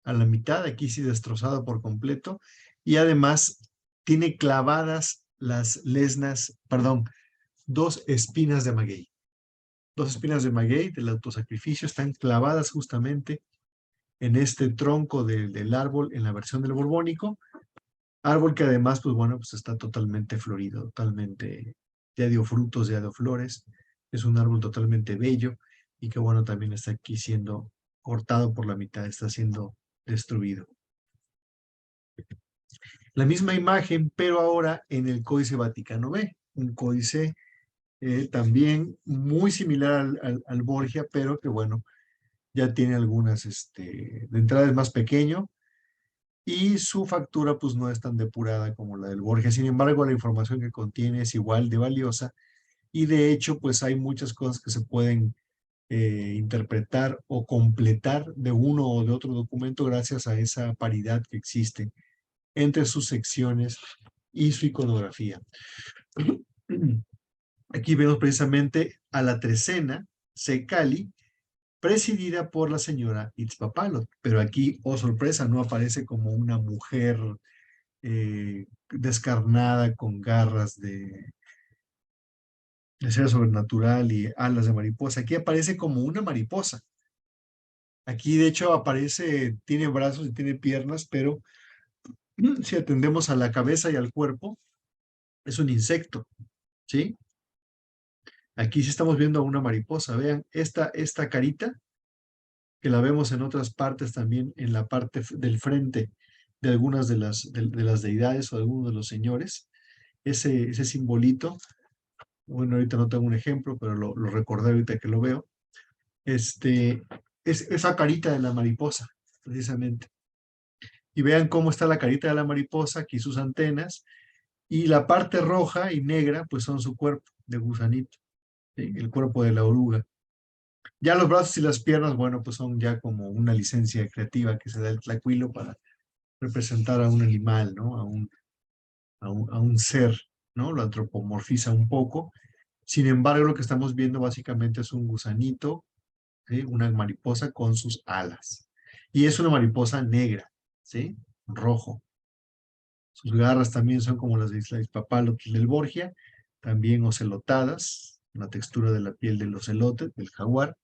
a la mitad, aquí sí destrozado por completo, y además tiene clavadas las lesnas, perdón, dos espinas de maguey. Dos espinas de maguey del autosacrificio están clavadas justamente en este tronco del árbol en la versión del borbónico, árbol que además, pues bueno, pues está totalmente florido, totalmente, ya dio frutos, ya dio flores, es un árbol totalmente bello y que bueno, también está aquí siendo cortado por la mitad, está siendo destruido. La misma imagen, pero ahora en el Códice Vaticano B, un códice también muy similar al Borgia, pero que bueno, ya tiene algunas, de entrada es más pequeño, y su factura pues no es tan depurada como la del Borgia. Sin embargo, la información que contiene es igual de valiosa y de hecho pues hay muchas cosas que se pueden interpretar o completar de uno o de otro documento gracias a esa paridad que existe entre sus secciones y su iconografía. Aquí vemos precisamente a la trecena Secali, presidida por la señora Itzpapalotl, pero aquí, oh sorpresa, no aparece como una mujer descarnada con garras de ser sobrenatural y alas de mariposa. Aquí aparece como una mariposa. Aquí de hecho aparece, tiene brazos y tiene piernas, pero si atendemos a la cabeza y al cuerpo, es un insecto, ¿sí? Aquí sí estamos viendo a una mariposa. Vean, esta carita, que la vemos en otras partes también, en la parte del frente de algunas de las deidades o de algunos de los señores, ese simbolito, bueno, ahorita no tengo un ejemplo, pero lo recordé ahorita que lo veo, es esa carita de la mariposa, precisamente. Y vean cómo está la carita de la mariposa, aquí sus antenas, y la parte roja y negra, pues son su cuerpo de gusanito, ¿sí? El cuerpo de la oruga. Ya los brazos y las piernas, bueno, pues son ya como una licencia creativa que se da el tlacuilo para representar a un animal, ¿no? A un ser, ¿no? Lo antropomorfiza un poco. Sin embargo, lo que estamos viendo básicamente es un gusanito, ¿sí? Una mariposa con sus alas. Y es una mariposa negra, ¿sí? Rojo. Sus garras también son como las de Isla Papalote del Borgia, también ocelotadas, la textura de la piel del ocelote, del jaguar,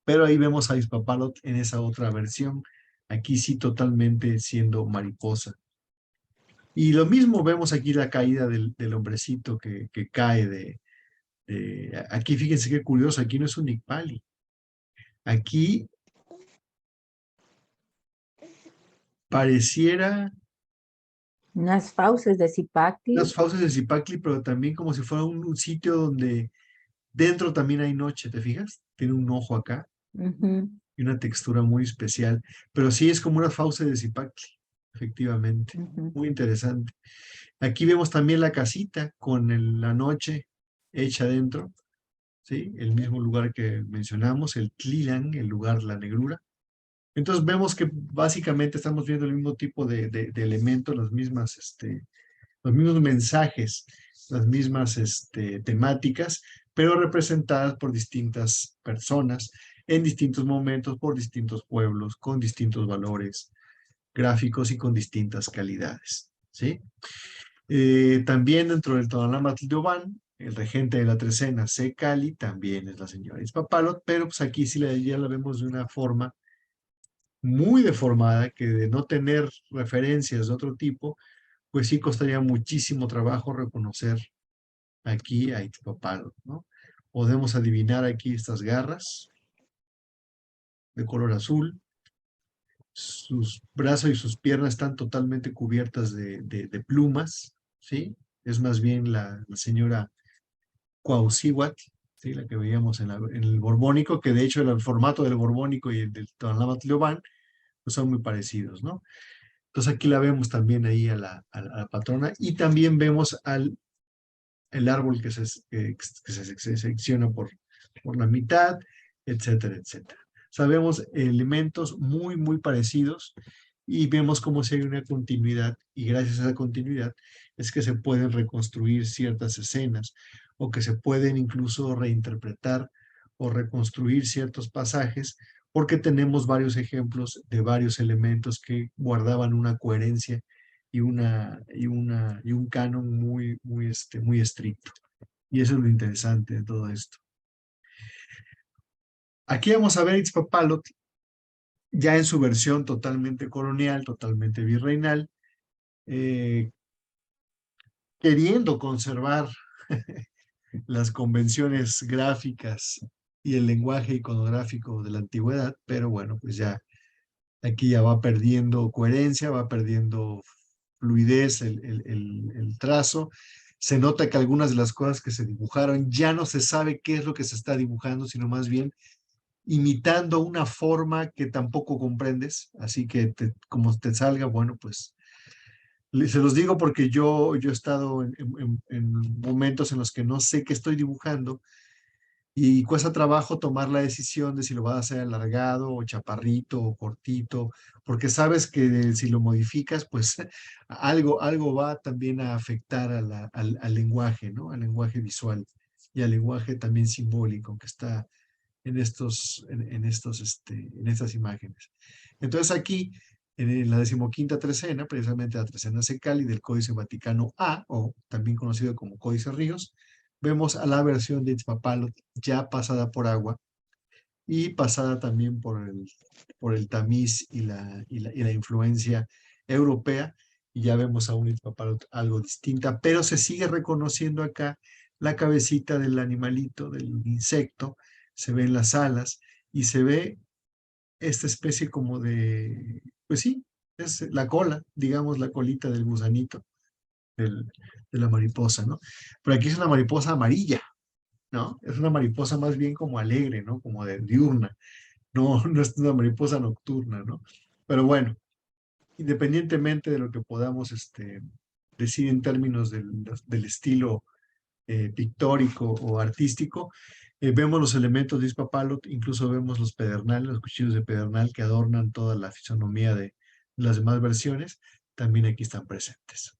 pero ahí vemos a Ispapalot en esa otra versión, aquí sí totalmente siendo mariposa. Y lo mismo vemos aquí la caída del hombrecito que cae aquí fíjense qué curioso, aquí no es un Icpali, aquí pareciera Unas fauces de las Zipacli. fauces de Zipacli, pero también como si fuera un sitio donde dentro también hay noche, ¿te fijas? Tiene un ojo acá Ujú, y una textura muy especial, pero sí es como una fauce de Zipacli, efectivamente, ujú. muy interesante. Aquí vemos también la casita con la noche hecha dentro, ¿sí? El mismo lugar que mencionamos, el Tlilan, el lugar, la negrura. Entonces vemos que básicamente estamos viendo el mismo tipo de elementos, los mismos mensajes, las mismas temáticas, pero representadas por distintas personas en distintos momentos, por distintos pueblos, con distintos valores gráficos y con distintas calidades, ¿sí? También dentro del Tonalámatl de Obán, el regente de la trecena, C. Cali, también es la señora Ispapalot, pero pues aquí sí ya la vemos de una forma muy deformada, que de no tener referencias de otro tipo, pues sí costaría muchísimo trabajo reconocer aquí a Itzpapalot, ¿no? Podemos adivinar aquí estas garras de color azul, sus brazos y sus piernas están totalmente cubiertas de plumas, ¿sí? Es más bien la señora Cuauhtémoc, ¿sí? La que veíamos en el Borbónico, que de hecho el formato del Borbónico y el del Tonalá-Matl pues son muy parecidos, ¿no? Entonces aquí la vemos también ahí a la patrona y también vemos el árbol que se secciona por la mitad, etcétera, etcétera. Sabemos elementos muy, muy parecidos y vemos cómo si hay una continuidad y gracias a esa continuidad es que se pueden reconstruir ciertas escenas o que se pueden incluso reinterpretar o reconstruir ciertos pasajes porque tenemos varios ejemplos de varios elementos que guardaban una coherencia y un canon muy estricto. Y eso es lo interesante de todo esto. Aquí vamos a ver Itzpapalot ya en su versión totalmente colonial, totalmente virreinal, eh, queriendo conservar las convenciones gráficas y el lenguaje iconográfico de la antigüedad, pero bueno, pues ya aquí ya va perdiendo coherencia, va perdiendo fluidez el trazo. Se nota que algunas de las cosas que se dibujaron ya no se sabe qué es lo que se está dibujando, sino más bien imitando una forma que tampoco comprendes. Así que como te salga, bueno, pues se los digo porque yo he estado en momentos en los que no sé qué estoy dibujando y cuesta trabajo tomar la decisión de si lo vas a hacer alargado o chaparrito o cortito, porque sabes que si lo modificas, pues algo va también a afectar al lenguaje, ¿no? Al lenguaje visual y al lenguaje también simbólico que está en estas imágenes. Entonces aquí, en la 15ª trecena, precisamente la trecena Cecali del Códice Vaticano A, o también conocido como Códice Ríos, vemos a la versión de Itzpapalot ya pasada por agua y pasada también por el tamiz y la influencia europea, y ya vemos a un Itzpapalot algo distinta, pero se sigue reconociendo acá la cabecita del animalito, del insecto, se ven las alas y se ve esta especie como pues sí, es la cola, digamos la colita del gusanito, del- de la mariposa, ¿no? Pero aquí es una mariposa amarilla, ¿no? Es una mariposa más bien como alegre, ¿no? Como de diurna, no, no es una mariposa nocturna, ¿no? Pero bueno, independientemente de lo que podamos decir en términos del estilo pictórico o artístico, Vemos los elementos de Izpapalot, incluso vemos los pedernales, los cuchillos de pedernal que adornan toda la fisonomía de las demás versiones, también aquí están presentes.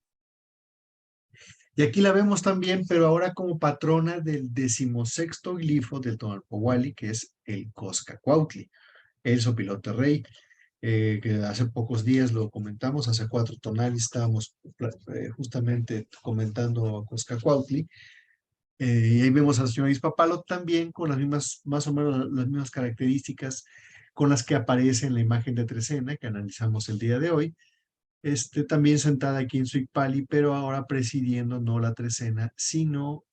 Y aquí la vemos también, pero ahora como patrona del 16º glifo del Tonalpohualli, que es el Coscacuautli, el sopilote rey, que hace pocos días lo comentamos, hace 4 tonales estábamos justamente comentando a Coscacuautli, y ahí vemos al señor Izpapalot también con las mismas, más o menos las mismas características con las que aparece en la imagen de Trecena que analizamos el día de hoy, también sentada aquí en su Icpali, pero ahora presidiendo no la Trecena, sino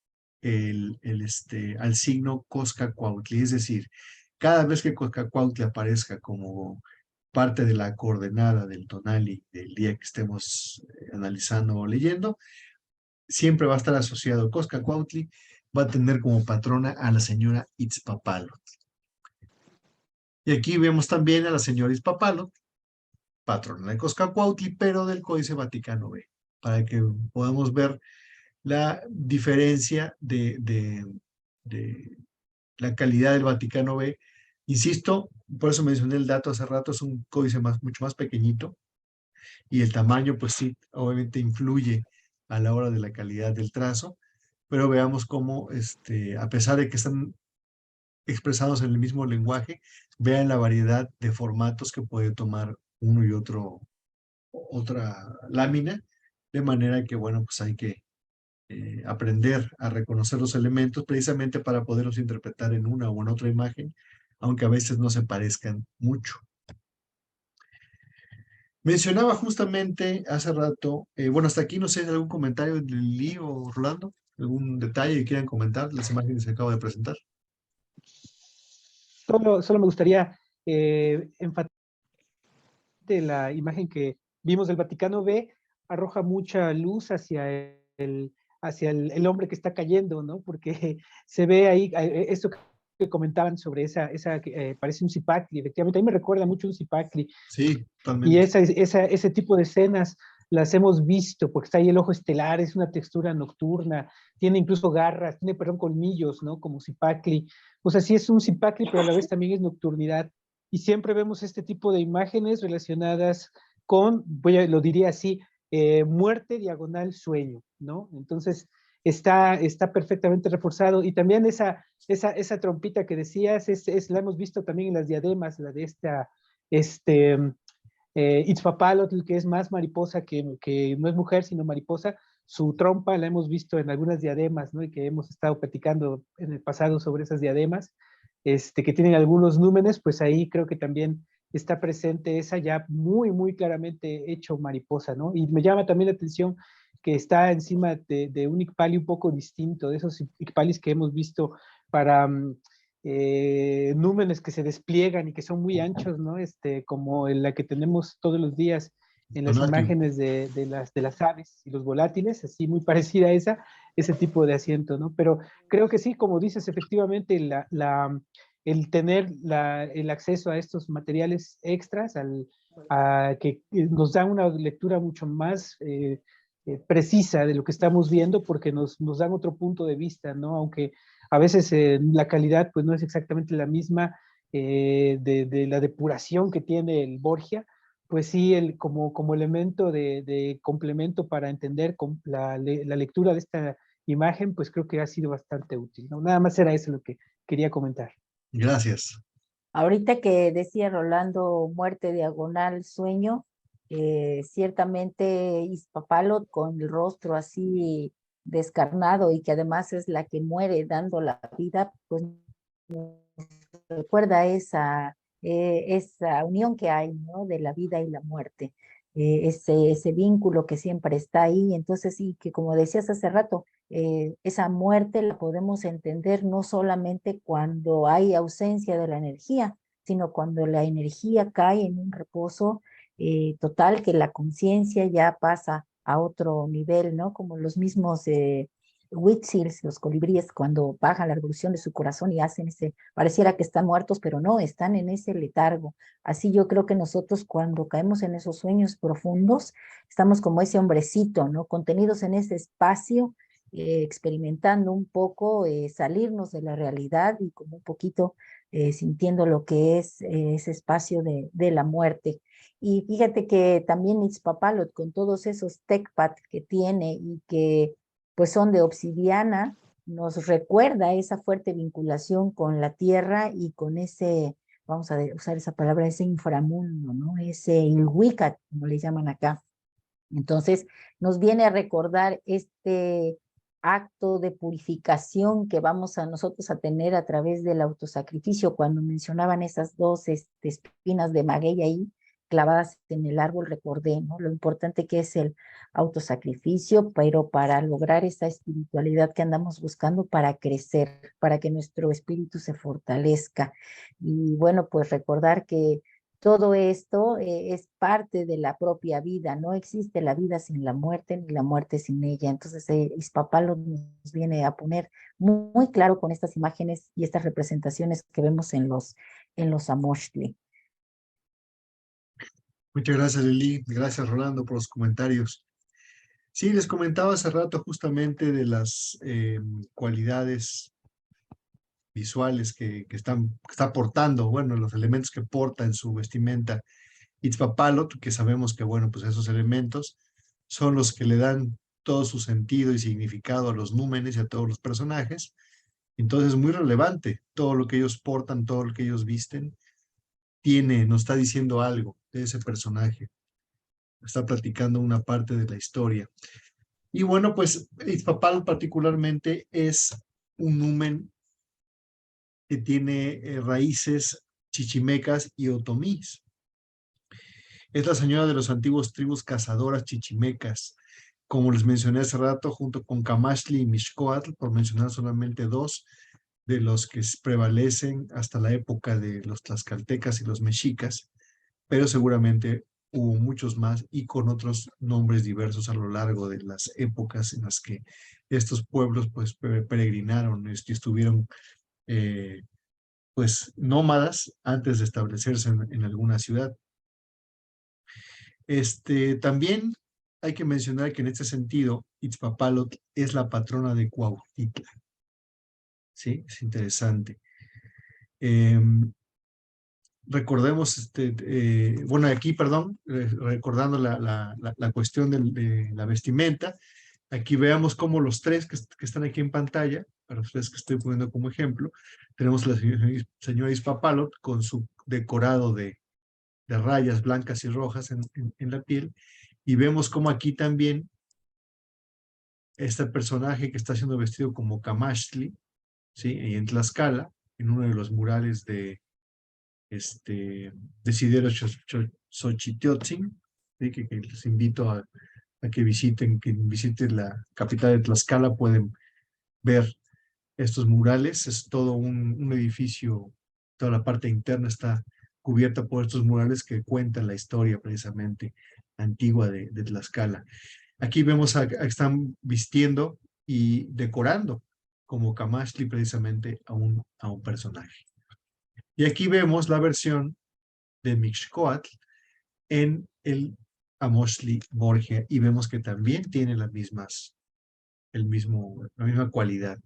al signo Coscacuautli, es decir, cada vez que Coscacuautli aparezca como parte de la coordenada del tonali del día que estemos analizando o leyendo, siempre va a estar asociado Coscacuautli, va a tener como patrona a la señora Itzpapalot. Y aquí vemos también a la señora Itzpapalot, patrona de Coscacuautli, pero del Códice Vaticano B, para que podamos ver la diferencia de la calidad del Vaticano B. Insisto, por eso mencioné el dato hace rato, es un códice mucho más pequeñito, y el tamaño, pues sí, obviamente influye a la hora de la calidad del trazo, pero veamos cómo, a pesar de que están expresados en el mismo lenguaje, vean la variedad de formatos que puede tomar uno y otra lámina, de manera que, bueno, pues hay que aprender a reconocer los elementos precisamente para poderlos interpretar en una o en otra imagen, aunque a veces no se parezcan mucho. Mencionaba justamente hace rato, bueno, hasta aquí no sé, algún comentario de Lili o Rolando, algún detalle que quieran comentar, las imágenes que acabo de presentar. Solo me gustaría enfatizar la imagen que vimos del Vaticano B, arroja mucha luz hacia el hombre que está cayendo, ¿no? Porque se ve ahí, esto que comentaban sobre parece un Zipacli, efectivamente, a mí me recuerda mucho un Zipacli. Sí, totalmente. Y ese tipo de escenas las hemos visto, porque está ahí el ojo estelar, es una textura nocturna, tiene incluso garras, tiene, perdón, colmillos, ¿no? Como Zipacli. O sea, sí es un Zipacli, pero a la vez también es nocturnidad. Y siempre vemos este tipo de imágenes relacionadas con, lo diría así, muerte, diagonal, sueño, ¿no? Entonces, está perfectamente reforzado. Y también esa trompita que decías, la hemos visto también en las diademas, la de Itzpapalotl, que es más mariposa, que no es mujer, sino mariposa, su trompa la hemos visto en algunas diademas, ¿no? Y que hemos estado platicando en el pasado sobre esas diademas, que tienen algunos númenes, pues ahí creo que también está presente esa ya muy, muy claramente hecho mariposa, ¿no? Y me llama también la atención que está encima de un Icpali un poco distinto, de esos Icpalis que hemos visto para númenes que se despliegan y que son muy anchos, ¿no? Como la que tenemos todos los días en las imágenes de las aves y los volátiles, así muy parecida a ese tipo de asiento, ¿no? Pero creo que sí, como dices, efectivamente, el tener el acceso a estos materiales extras, que nos da una lectura mucho más precisa de lo que estamos viendo, porque nos dan otro punto de vista, ¿no? Aunque a veces la calidad pues no es exactamente la misma de la depuración que tiene el Borgia, pues sí, como elemento de complemento para entender la lectura de esta imagen, pues creo que ha sido bastante útil, ¿no? Nada más era eso lo que quería comentar. Gracias. Ahorita que decía Rolando, muerte, diagonal, sueño, ciertamente Izpapalot con el rostro así descarnado y que además es la que muere dando la vida, pues recuerda esa unión que hay, ¿no? De la vida y la muerte, ese vínculo que siempre está ahí. Entonces, sí, que como decías hace rato, esa muerte la podemos entender no solamente cuando hay ausencia de la energía, sino cuando la energía cae en un reposo total, que la conciencia ya pasa a otro nivel, ¿no? Como los mismos Huitzils, los colibríes, cuando bajan la revolución de su corazón y hacen pareciera que están muertos, pero no, están en ese letargo. Así yo creo que nosotros cuando caemos en esos sueños profundos, estamos como ese hombrecito, ¿no? Contenidos en ese espacio experimentando un poco, salirnos de la realidad y como un poquito sintiendo lo que es ese espacio de la muerte. Y fíjate que también Itzpapalot, con todos esos tecpat que tiene y que pues son de obsidiana, nos recuerda esa fuerte vinculación con la tierra y con ese, vamos a usar esa palabra, ese inframundo, ¿no? Ese Ilhuicat, como le llaman acá. Entonces, nos viene a recordar este acto de purificación que vamos a nosotros a tener a través del autosacrificio, cuando mencionaban esas dos espinas de maguey ahí clavadas en el árbol, recordé, ¿no? Lo importante que es el autosacrificio, pero para lograr esa espiritualidad que andamos buscando para crecer, para que nuestro espíritu se fortalezca. Y bueno, pues recordar que todo esto es parte de la propia vida, no existe la vida sin la muerte ni la muerte sin ella. Entonces, Izpapalo nos viene a poner muy, muy claro con estas imágenes y estas representaciones que vemos en los Amochtli. Muchas gracias, Lili. Gracias, Rolando, por los comentarios. Sí, les comentaba hace rato justamente de las cualidades visuales que está aportando, bueno, los elementos que porta en su vestimenta Itzpapalot, que sabemos que, bueno, pues esos elementos son los que le dan todo su sentido y significado a los númenes y a todos los personajes. Entonces es muy relevante todo lo que ellos portan, todo lo que ellos visten, nos está diciendo algo de ese personaje, está platicando una parte de la historia. Y bueno, pues Itzpapalot particularmente es un numen que tiene raíces chichimecas y otomís. Es la señora de los antiguos tribus cazadoras chichimecas, como les mencioné hace rato, junto con Camaxtli y Mixcoatl, por mencionar solamente dos de los que prevalecen hasta la época de los tlaxcaltecas y los mexicas, pero seguramente hubo muchos más y con otros nombres diversos a lo largo de las épocas en las que estos pueblos pues peregrinaron y estuvieron pues nómadas antes de establecerse en alguna ciudad. También hay que mencionar que en este sentido, Itzpapalot es la patrona de Cuautitla. Sí, es interesante. Recordemos, bueno, aquí, perdón, recordando la cuestión de la vestimenta, aquí veamos cómo los tres que están aquí en pantalla, para los tres que estoy poniendo como ejemplo, tenemos a la señora Itzpapalot con su decorado de rayas blancas y rojas en la piel, y vemos cómo aquí también este personaje que está siendo vestido como Camaxtli, ¿sí? Y en Tlaxcala, en uno de los murales de Sidero Xochitiotzin, ¿sí? Que les invito a que visiten la capital de Tlaxcala, pueden ver estos murales. Es todo un edificio, toda la parte interna está cubierta por estos murales que cuentan la historia precisamente antigua de Tlaxcala. Aquí vemos están vistiendo y decorando como Camaxtli precisamente a un personaje. Y aquí vemos la versión de Mixcoatl en el Amochtli Borgia y vemos que también tiene la misma cualidad.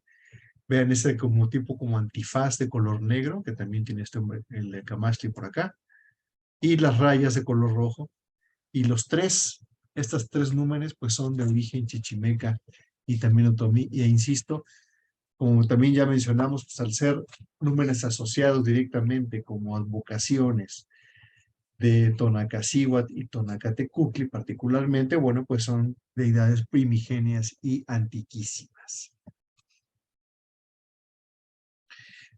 Vean ese como tipo como antifaz de color negro, que también tiene el de Camaxtli por acá, y las rayas de color rojo. Y estas tres númenes pues son de origen chichimeca y también otomí. Y insisto, como también ya mencionamos, pues al ser númenes asociados directamente como advocaciones de Tonacacíhuatl y Tonacatecutli particularmente, bueno, pues son deidades primigenias y antiquísimas.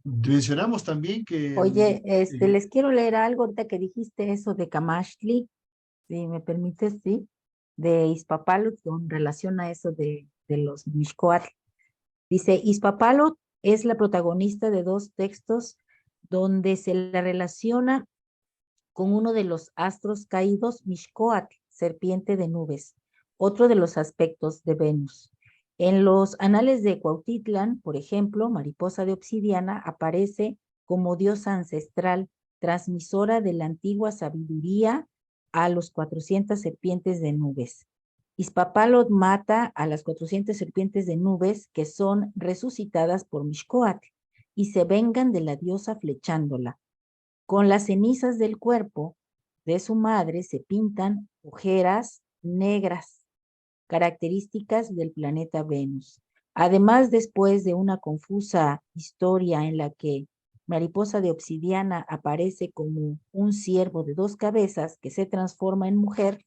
Mencionamos también que... Oye, les quiero leer algo ahorita que dijiste eso de Camaxtli, si me permites, sí, de Itzpapalot con relación a eso de los Mixcoatl. Dice, Itzpapalot es la protagonista de dos textos donde se la relaciona con uno de los astros caídos, Mixcoatl, serpiente de nubes, otro de los aspectos de Venus. En los anales de Cuautitlán, por ejemplo, mariposa de obsidiana aparece como diosa ancestral, transmisora de la antigua sabiduría a los 400 serpientes de nubes. Izpapalot mata a las 400 serpientes de nubes que son resucitadas por Mixcoatl y se vengan de la diosa flechándola. Con las cenizas del cuerpo de su madre se pintan ojeras negras, características del planeta Venus. Además, después de una confusa historia en la que Mariposa de Obsidiana aparece como un ciervo de 2 cabezas que se transforma en mujer,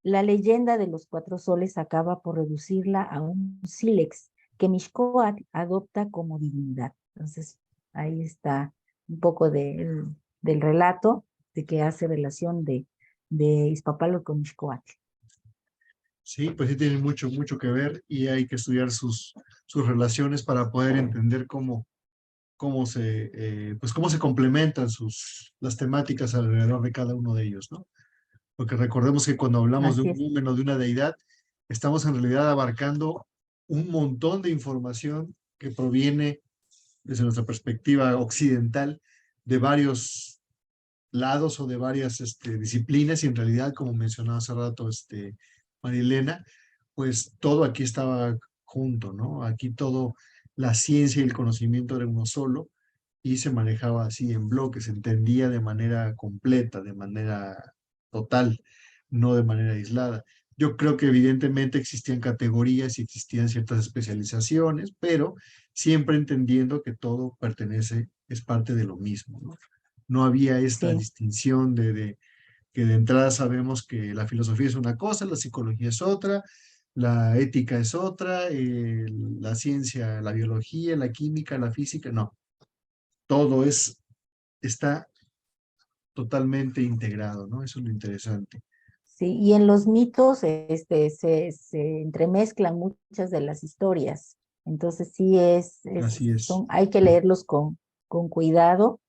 la leyenda de los 4 soles acaba por reducirla a un sílex que Mixcoatl adopta como divinidad. Entonces, ahí está un poco del relato de que hace relación de Izpapalot con Mixcoatl. Sí, pues sí tienen mucho que ver y hay que estudiar sus relaciones para poder entender cómo se complementan las temáticas alrededor de cada uno de ellos, ¿no? Porque recordemos que cuando hablamos de Así un es. numen o de una deidad, estamos en realidad abarcando un montón de información que proviene desde nuestra perspectiva occidental de varios lados o de varias disciplinas y en realidad, como mencionaba hace rato María Elena, pues todo aquí estaba junto, ¿no? Aquí todo, la ciencia y el conocimiento era uno solo y se manejaba así en bloques, se entendía de manera completa, de manera total, no de manera aislada. Yo creo que evidentemente existían categorías y existían ciertas especializaciones, pero siempre entendiendo que todo pertenece, es parte de lo mismo, ¿no? No había esta Sí, distinción que de entrada sabemos que la filosofía es una cosa, la psicología es otra, la ética es otra, la ciencia, la biología, la química, la física, no. Todo está totalmente integrado, ¿no? Eso es lo interesante. sí, y en los mitos se entremezclan muchas de las historias. Entonces sí Así es. hay que leerlos con cuidado,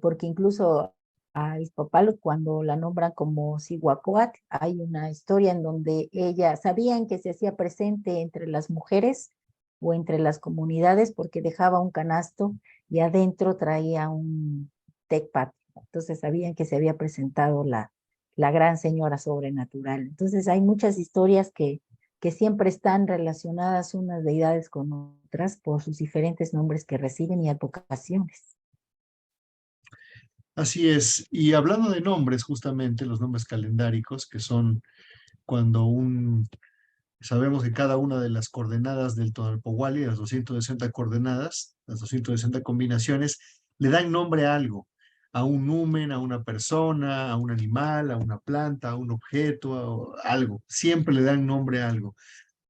porque incluso a Izpapalot, cuando la nombran como Cihuacóatl, hay una historia en donde ella, sabían que se hacía presente entre las mujeres o entre las comunidades porque dejaba un canasto y adentro traía un tecpat. Entonces sabían que se había presentado la gran señora sobrenatural. Entonces hay muchas historias que siempre están relacionadas unas deidades con otras por sus diferentes nombres que reciben y advocaciones. Así es. Y hablando de nombres, justamente los nombres calendáricos, que son cuando sabemos que cada una de las coordenadas del Tonalpohualli, las 260 coordenadas, las 260 combinaciones, le dan nombre a algo, a un numen, a una persona, a un animal, a una planta, a un objeto, a algo. Siempre le dan nombre a algo.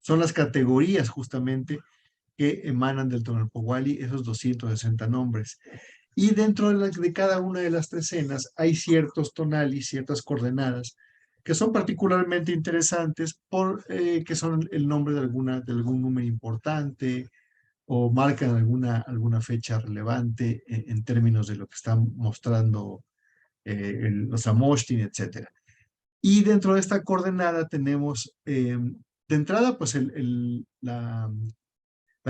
Son las categorías justamente que emanan del Tonalpohualli, esos 260 nombres. Y dentro de cada una de las trecenas hay ciertos tonalis, ciertas coordenadas, que son particularmente interesantes que son el nombre de algún número importante o marcan alguna fecha relevante en términos de lo que están mostrando los Amoshtin, etc. Y dentro de esta coordenada tenemos, de entrada, pues la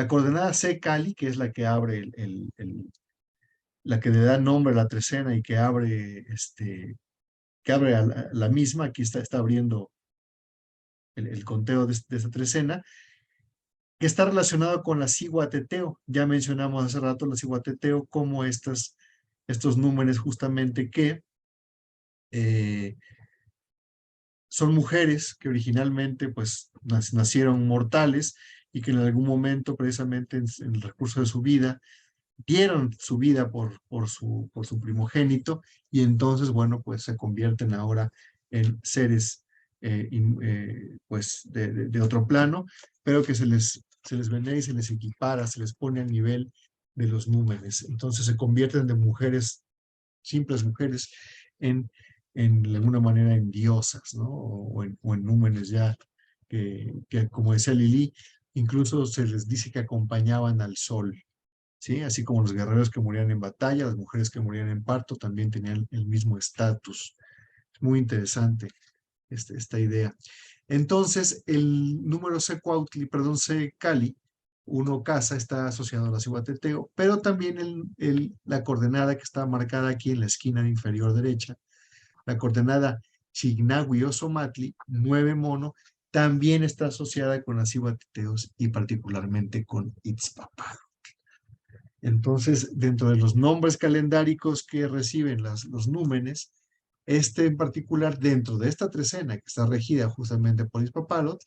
coordenada C Cali, que es la que abre la que le da nombre a la trecena y que abre a la misma, aquí está abriendo el conteo de esta trecena, que está relacionado con la ciguateteo. Ya mencionamos hace rato la ciguateteo como estos números justamente que eh, son mujeres que originalmente pues nacieron mortales y que en algún momento precisamente en el recurso de su vida dieron su vida por su primogénito y entonces, bueno, pues se convierten ahora en seres pues de otro plano, pero que se les venera y se les equipara, se les pone al nivel de los númenes. Entonces se convierten de mujeres, simples mujeres, de alguna manera en diosas, ¿no? O en númenes ya, que como decía Lili, incluso se les dice que acompañaban al sol. ¿Sí? Así como los guerreros que morían en batalla, las mujeres que morían en parto también tenían el mismo estatus. Muy interesante esta idea. Entonces, el número C Cuautli, perdón, C Cali, uno casa, está asociado a la Cihuateteo, pero también la coordenada que está marcada aquí en la esquina inferior derecha, la coordenada Chignahui o Somatli, 9 mono, también está asociada con las Cihuateteos y particularmente con Itzpapalotl. Entonces, dentro de los nombres calendáricos que reciben los númenes, este en particular, dentro de esta trecena que está regida justamente por Itzpapalotl,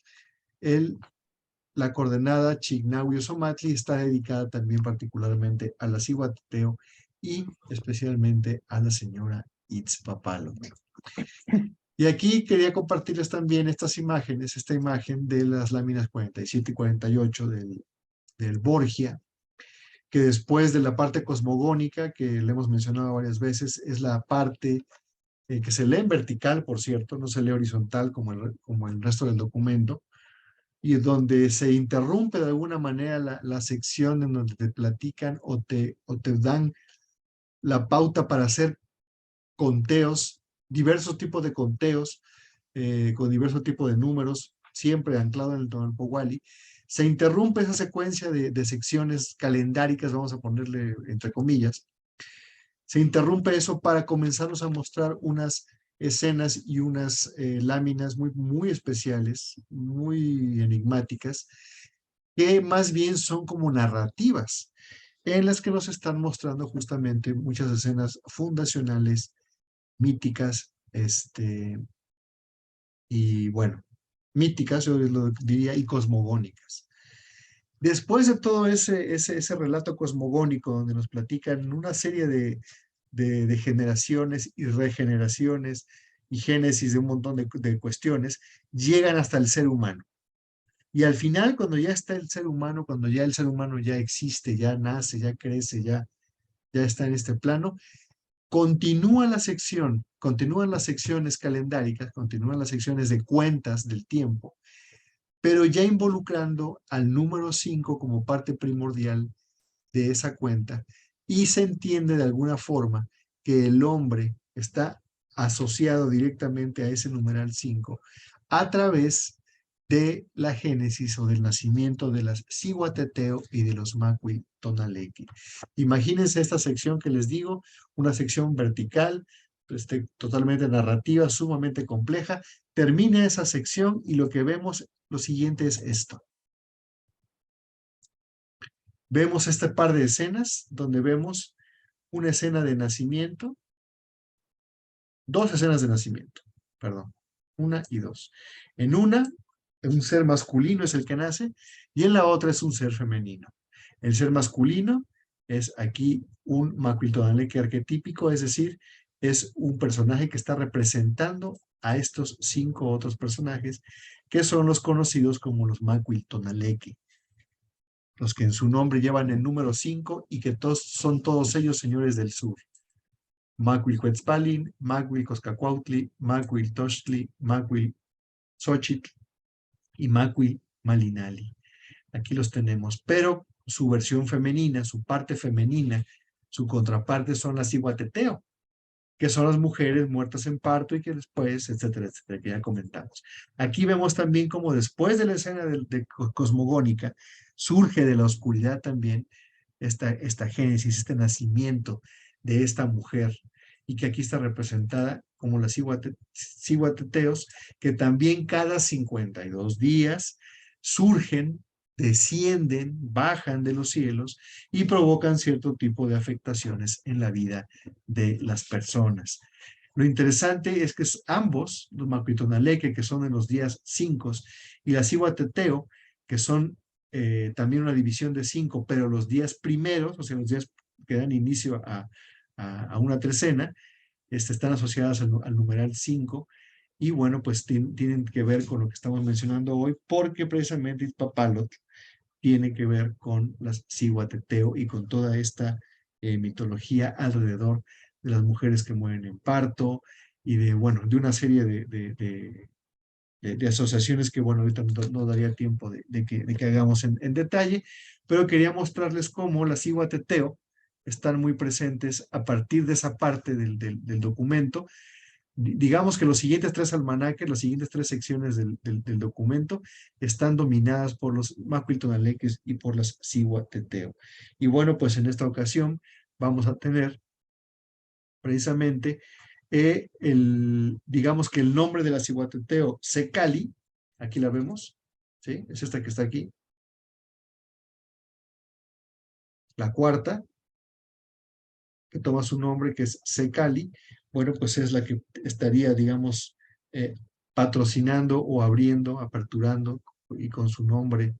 la coordenada Chignahuio-Somatli está dedicada también particularmente a la Cihuateteo y especialmente a la señora Itzpapalotl. Y aquí quería compartirles también estas imágenes, esta imagen de las láminas 47 y 48 del Borgia, que después de la parte cosmogónica, que le hemos mencionado varias veces, es la parte que se lee en vertical, por cierto, no se lee horizontal como el resto del documento, y donde se interrumpe de alguna manera la sección en donde te platican o te dan la pauta para hacer conteos, diversos tipos de conteos, con diversos tipos de números, siempre anclado en el Tonalpohualli. Se interrumpe esa secuencia de secciones calendáricas, vamos a ponerle entre comillas. Se interrumpe eso para comenzarnos a mostrar unas escenas y unas láminas muy, muy especiales, muy enigmáticas, que más bien son como narrativas, en las que nos están mostrando justamente muchas escenas fundacionales, míticas, y bueno, míticas, yo lo diría, y cosmogónicas. Después de todo ese relato cosmogónico, donde nos platican una serie de generaciones y regeneraciones y génesis de un montón de cuestiones, llegan hasta el ser humano. Y al final, cuando ya está el ser humano, cuando ya el ser humano ya existe, ya nace, ya crece, ya está en este plano, continúan las secciones calendáricas, continúan las secciones de cuentas del tiempo, pero ya involucrando al número 5 como parte primordial de esa cuenta, y se entiende de alguna forma que el hombre está asociado directamente a ese numeral 5 a través de la génesis o del nacimiento de las Cihuateteo y de los Macuil Tonalequi. Imagínense esta sección que les digo, una sección vertical, totalmente narrativa, sumamente compleja. Termina esa sección y lo que vemos, lo siguiente es esto. Vemos este par de escenas donde vemos una escena de nacimiento, dos escenas de nacimiento, perdón, una y dos. En una, un ser masculino es el que nace y en la otra es un ser femenino. El ser masculino es aquí un Macuiltonalequi arquetípico, es decir, es un personaje que está representando a estos 5 otros personajes que son los conocidos como los Macuiltonalequi, los que en su nombre llevan el número 5 y que son todos ellos señores del sur. Macuilcuetzpalin, Macuilcoscacuautli, Macuiltochtli, Macuilxochitl y Macuilmalinali. Aquí los tenemos, pero su versión femenina, su parte femenina, su contraparte son las Cihuateteo, que son las mujeres muertas en parto y que después, etcétera, etcétera, que ya comentamos. Aquí vemos también como después de la escena de cosmogónica, surge de la oscuridad también esta génesis, este nacimiento de esta mujer, y que aquí está representada como las Cihuateteos, que también cada 52 días surgen, descienden, bajan de los cielos y provocan cierto tipo de afectaciones en la vida de las personas. Lo interesante es que ambos, los Macuiltonalequi, que son en los días 5, y la Cihuateteo, que son también una división de 5, pero los días primeros, o sea, los días que dan inicio a una trecena, están asociadas al numeral 5, y bueno, pues tienen que ver con lo que estamos mencionando hoy, porque precisamente Itzpapalotl tiene que ver con las Cihuateteo y con toda esta mitología alrededor de las mujeres que mueren en parto y de una serie de asociaciones que, bueno, ahorita no daría tiempo de que hagamos en detalle, pero quería mostrarles cómo las Cihuateteo están muy presentes a partir de esa parte del documento. Digamos que los siguientes 3 almanaques, las siguientes 3 secciones del documento están dominadas por los Macuiltonalequis y por las Cihuateteo. Y bueno, pues en esta ocasión vamos a tener precisamente digamos que el nombre de la Cihuateteo, Secali, Aquí la vemos, ¿sí? Es esta que está aquí. La cuarta, que toma su nombre, que es Secali, bueno, pues es la que estaría, digamos, patrocinando o abriendo, aperturando y con su nombre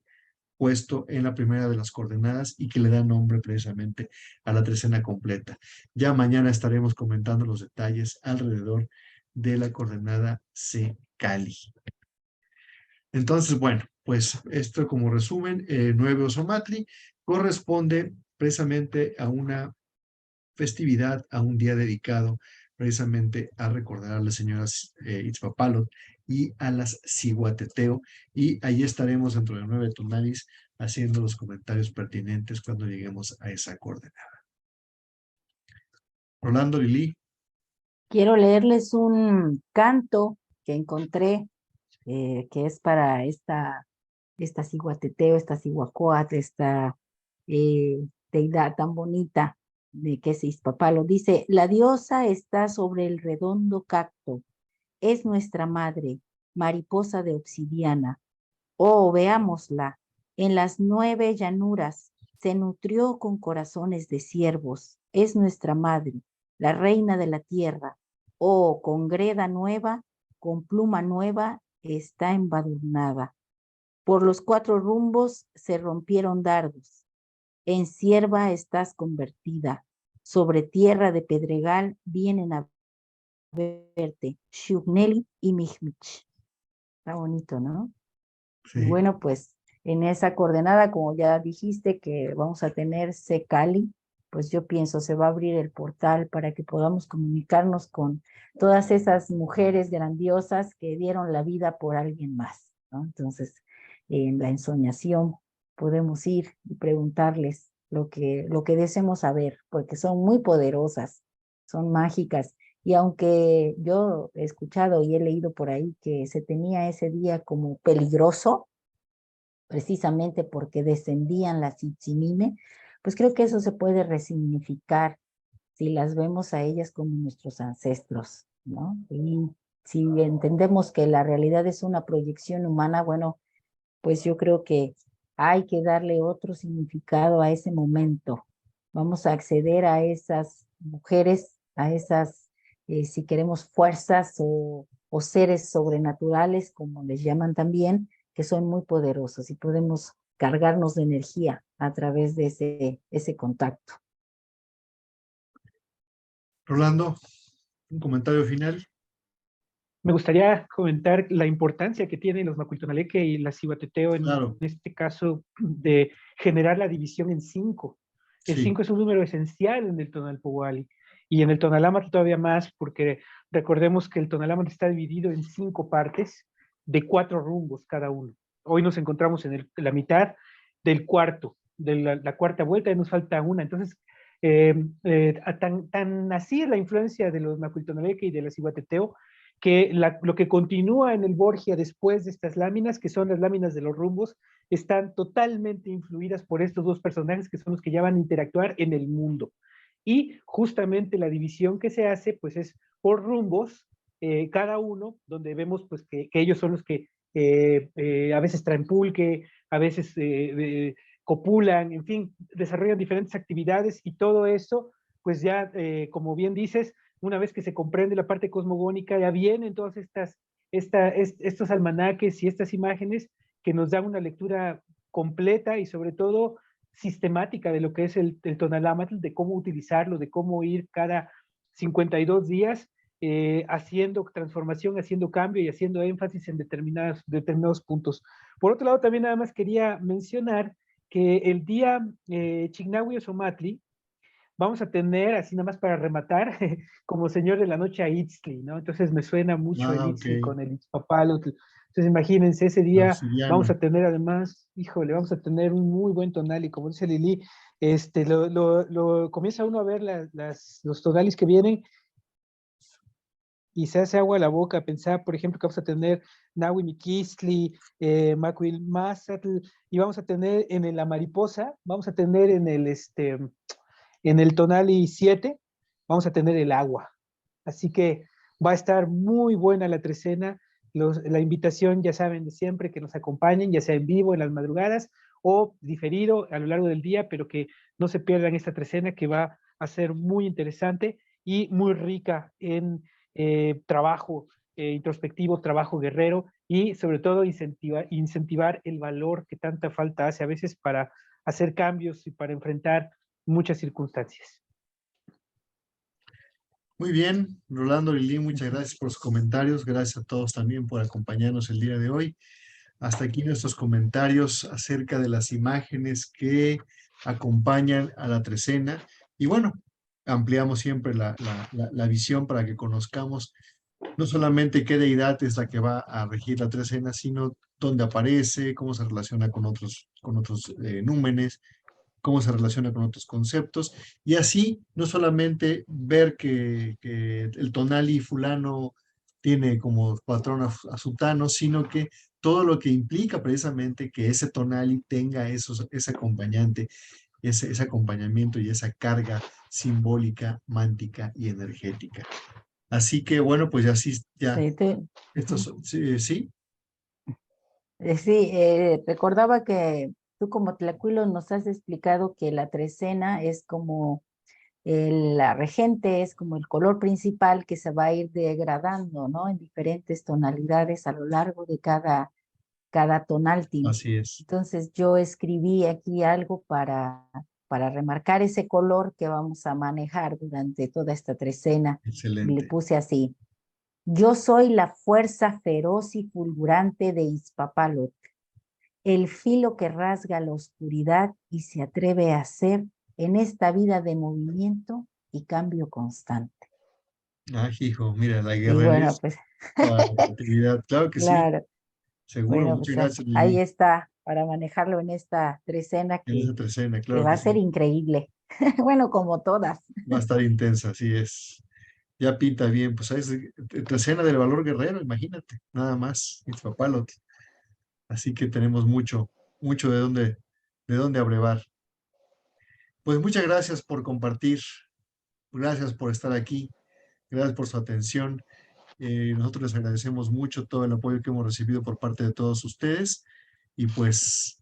puesto en la primera de las coordenadas y que le da nombre precisamente a la trecena completa. Ya mañana estaremos comentando los detalles alrededor de la coordenada C Cali. Entonces, bueno, pues esto como resumen, 9 Ozomatli corresponde precisamente a una festividad, a un día dedicado precisamente a recordar a las señoras Itzpapalot y a las Cihuateteo, y ahí estaremos dentro de 9 Tonalis haciendo los comentarios pertinentes cuando lleguemos a esa coordenada. Rolando, Lili. Quiero leerles un canto que encontré, que es para esta Cihuateteo, esta Cihuacóatl, esta deidad tan bonita de que es Itzpapalo. Dice: la diosa está sobre el redondo cacto, es nuestra madre, mariposa de obsidiana. Oh, veámosla, en las 9 llanuras se nutrió con corazones de ciervos, es nuestra madre, la reina de la tierra. Oh, con greda nueva, con pluma nueva, está embadurnada. Por los 4 rumbos se rompieron dardos. En cierva estás convertida. Sobre tierra de pedregal vienen a verte Shubneli y Mijmich. Está bonito, ¿no? Sí. Y bueno, pues en esa coordenada, como ya dijiste, que vamos a tener Secali, pues yo pienso se va a abrir el portal para que podamos comunicarnos con todas esas mujeres grandiosas que dieron la vida por alguien más, ¿no? Entonces, en la ensoñación podemos ir y preguntarles lo que deseemos saber, porque son muy poderosas, son mágicas. Y aunque yo he escuchado y he leído por ahí que se tenía ese día como peligroso, precisamente porque descendían las Itzimime, pues creo que eso se puede resignificar si las vemos a ellas como nuestros ancestros, ¿no? Y si entendemos que la realidad es una proyección humana, bueno, pues yo creo que hay que darle otro significado a ese momento. Vamos a acceder a esas mujeres, a esas, si queremos, fuerzas o seres sobrenaturales, como les llaman también, que son muy poderosos y podemos cargarnos de energía a través de ese contacto. Rolando, un comentario final. Me gustaría comentar la importancia que tienen los Macuiltonaleque y la Cihuateteo Claro. en este caso de generar la división en 5. El Sí. 5 es un número esencial en el Tonalpohualli y en el Tonalámatl todavía más, porque recordemos que el Tonalámatl está dividido en 5 partes de 4 rumbos cada uno. Hoy nos encontramos en la mitad del cuarto, de la cuarta vuelta, y nos falta una. Entonces, tan así es la influencia de los Macuiltonaleque y de la Cihuateteo, que lo que continúa en el Borgia después de estas láminas, que son las láminas de los rumbos, están totalmente influidas por estos 2 personajes que son los que ya van a interactuar en el mundo. Y justamente la división que se hace, pues es por rumbos, cada uno, donde vemos pues que ellos son los que a veces traen pulque, a veces copulan, en fin, desarrollan diferentes actividades y todo eso, pues ya, como bien dices, una vez que se comprende la parte cosmogónica, ya vienen todas estos almanaques y estas imágenes que nos dan una lectura completa y sobre todo sistemática de lo que es el Tonalámatl, de cómo utilizarlo, de cómo ir cada 52 días haciendo transformación, haciendo cambio y haciendo énfasis en determinados puntos. Por otro lado, también nada más quería mencionar que el día Chignahui Ozomatli, vamos a tener, así nada más para rematar, como señor de la noche a Itztli, ¿no? Entonces me suena mucho el Itztli Ok. con el Itzpapalotl. Entonces imagínense, ese La día vamos obsidiana. a tener además, híjole, vamos a tener un muy buen tonal y como dice Lili, comienza uno a ver los tonales que vienen y se hace agua a la boca, pensar, por ejemplo, que vamos a tener Nahui Miquistli, Macuil Mazatl, y vamos a tener en la mariposa, vamos a tener en el Tonali 7, vamos a tener el agua. Así que va a estar muy buena la trecena. la invitación, ya saben, de siempre, que nos acompañen, ya sea en vivo, en las madrugadas, o diferido a lo largo del día, pero que no se pierdan esta trecena, que va a ser muy interesante y muy rica en trabajo introspectivo, trabajo guerrero, y sobre todo incentivar el valor que tanta falta hace a veces para hacer cambios y para enfrentar muchas circunstancias. Muy bien, Rolando, Lili, muchas gracias por sus comentarios. Gracias a todos también por acompañarnos el día de hoy. Hasta aquí nuestros comentarios acerca de las imágenes que acompañan a la trecena. Y bueno, ampliamos siempre la visión para que conozcamos no solamente qué deidad es la que va a regir la trecena, sino dónde aparece, cómo se relaciona con otros númenes, cómo se relaciona con otros conceptos, y así no solamente ver que el tonali fulano tiene como patrón a sutano, sino que todo lo que implica precisamente que ese tonali tenga ese acompañante, ese acompañamiento y esa carga simbólica, mántica y energética. Así que bueno, pues ya sí, ya, sí. Sí, recordaba que tú como tlacuilo nos has explicado que la trecena es como la regente, es como el color principal que se va a ir degradando, ¿no? En diferentes tonalidades a lo largo de cada tonaltín. Así es. Entonces yo escribí aquí algo para remarcar ese color que vamos a manejar durante toda esta trecena. Y le Excelente. puse así: yo soy la fuerza feroz y fulgurante de Izpapalotl, el filo que rasga la oscuridad y se atreve a ser en esta vida de movimiento y cambio constante. Ah, hijo, mira, la Y bueno, guerrerez pues, para la creatividad. Claro que sí, claro, seguro. bueno, Muchas pues gracias, ahí Lili, está, para manejarlo en esta trecena en esa trecena, que claro va que a ser sí. increíble. Bueno, como todas. Va a estar intensa, así es. Ya pinta bien, pues es trecena del valor guerrero, imagínate, nada más, Itzpapalotl. Así que tenemos mucho de dónde abrevar. Pues muchas gracias por compartir, gracias por estar aquí, gracias por su atención. Nosotros les agradecemos mucho todo el apoyo que hemos recibido por parte de todos ustedes. Y pues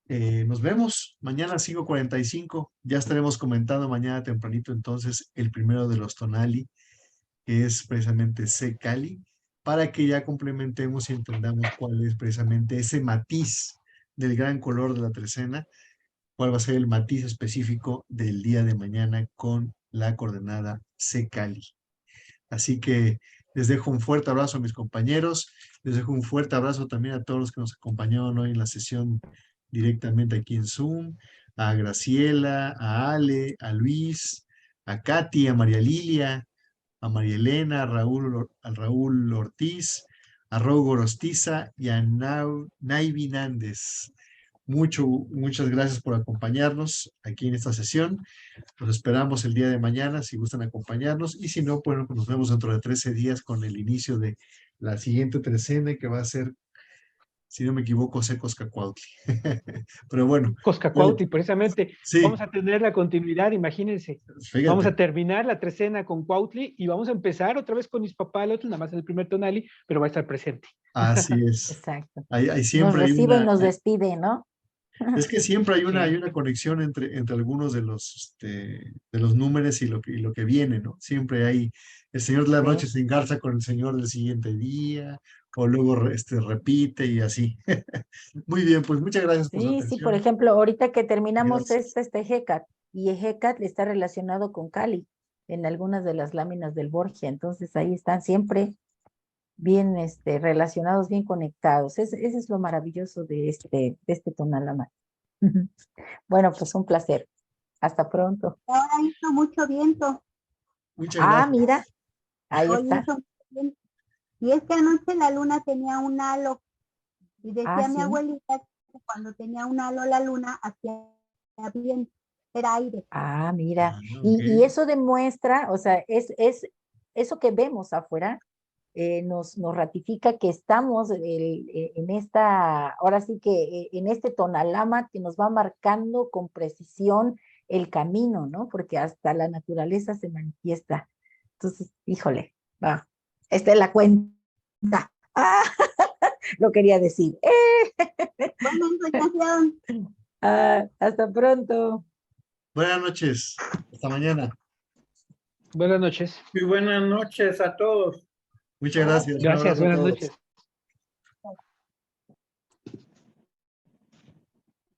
nos vemos mañana a 5:45. Ya estaremos comentando mañana tempranito entonces el primero de los tonali, que es precisamente C-Cali, para que ya complementemos y entendamos cuál es precisamente ese matiz del gran color de la trecena, cuál va a ser el matiz específico del día de mañana con la coordenada C-Cali. Así que les dejo un fuerte abrazo a mis compañeros, les dejo un fuerte abrazo también a todos los que nos acompañaron hoy en la sesión directamente aquí en Zoom, a Graciela, a Ale, a Luis, a Katy, a María Lilia, a María Elena, a Raúl Ortiz, a Rogo Gorostiza y a Naivi Nández. Muchas gracias por acompañarnos aquí en esta sesión. Los esperamos el día de mañana si gustan acompañarnos, y si no, bueno, pues nos vemos dentro de 13 días con el inicio de la siguiente trecena, que va a ser, si no me equivoco, Secos Cacuautli. Pero bueno, Coscacuautli, precisamente, sí, vamos a tener la continuidad, imagínense. Vamos fíjate, a terminar la trecena con Cuautli y vamos a empezar otra vez con Izpapalotl, nada más en el primer tonali, pero va a estar presente. así es. Exacto. Hay Nos siempre hay recibe y una, nos despide, ¿no? es que siempre hay Sí. una conexión entre algunos de los números y lo que viene, ¿no? Siempre hay, el Señor de la Sí. Noche se engarza con el Señor del siguiente día, o luego repite y así. Muy bien, pues muchas gracias por su Sí, sí, por atención. ejemplo, ahorita que terminamos Gracias. este Hecat, y Hecat está relacionado con Cali en algunas de las láminas del Borgia, entonces ahí están siempre bien relacionados, bien conectados. Ese es lo maravilloso de este tonalama. Bueno, pues un placer. Hasta pronto. Ahora hizo mucho viento. Muchas Ah, gracias. mira, ahí Hoy está. hizo mucho viento. Y es que anoche la luna tenía un halo. Y Ah, decía mi sí. abuelita que cuando tenía un halo la luna hacía viento. Era aire. Ah, mira. Ah, Y ok. eso demuestra, o sea, es eso que vemos afuera, nos ratifica que estamos en esta, ahora sí que en este tonalama que nos va marcando con precisión el camino, ¿no? Porque hasta la naturaleza se manifiesta. Entonces, híjole, va, esta es la cuenta. Ah, lo quería decir. Buena ensoñación. Hasta pronto. Buenas noches. Hasta mañana. Buenas noches. Y buenas noches a todos. Muchas gracias. Un Gracias, abrazo a buenas todos. noches.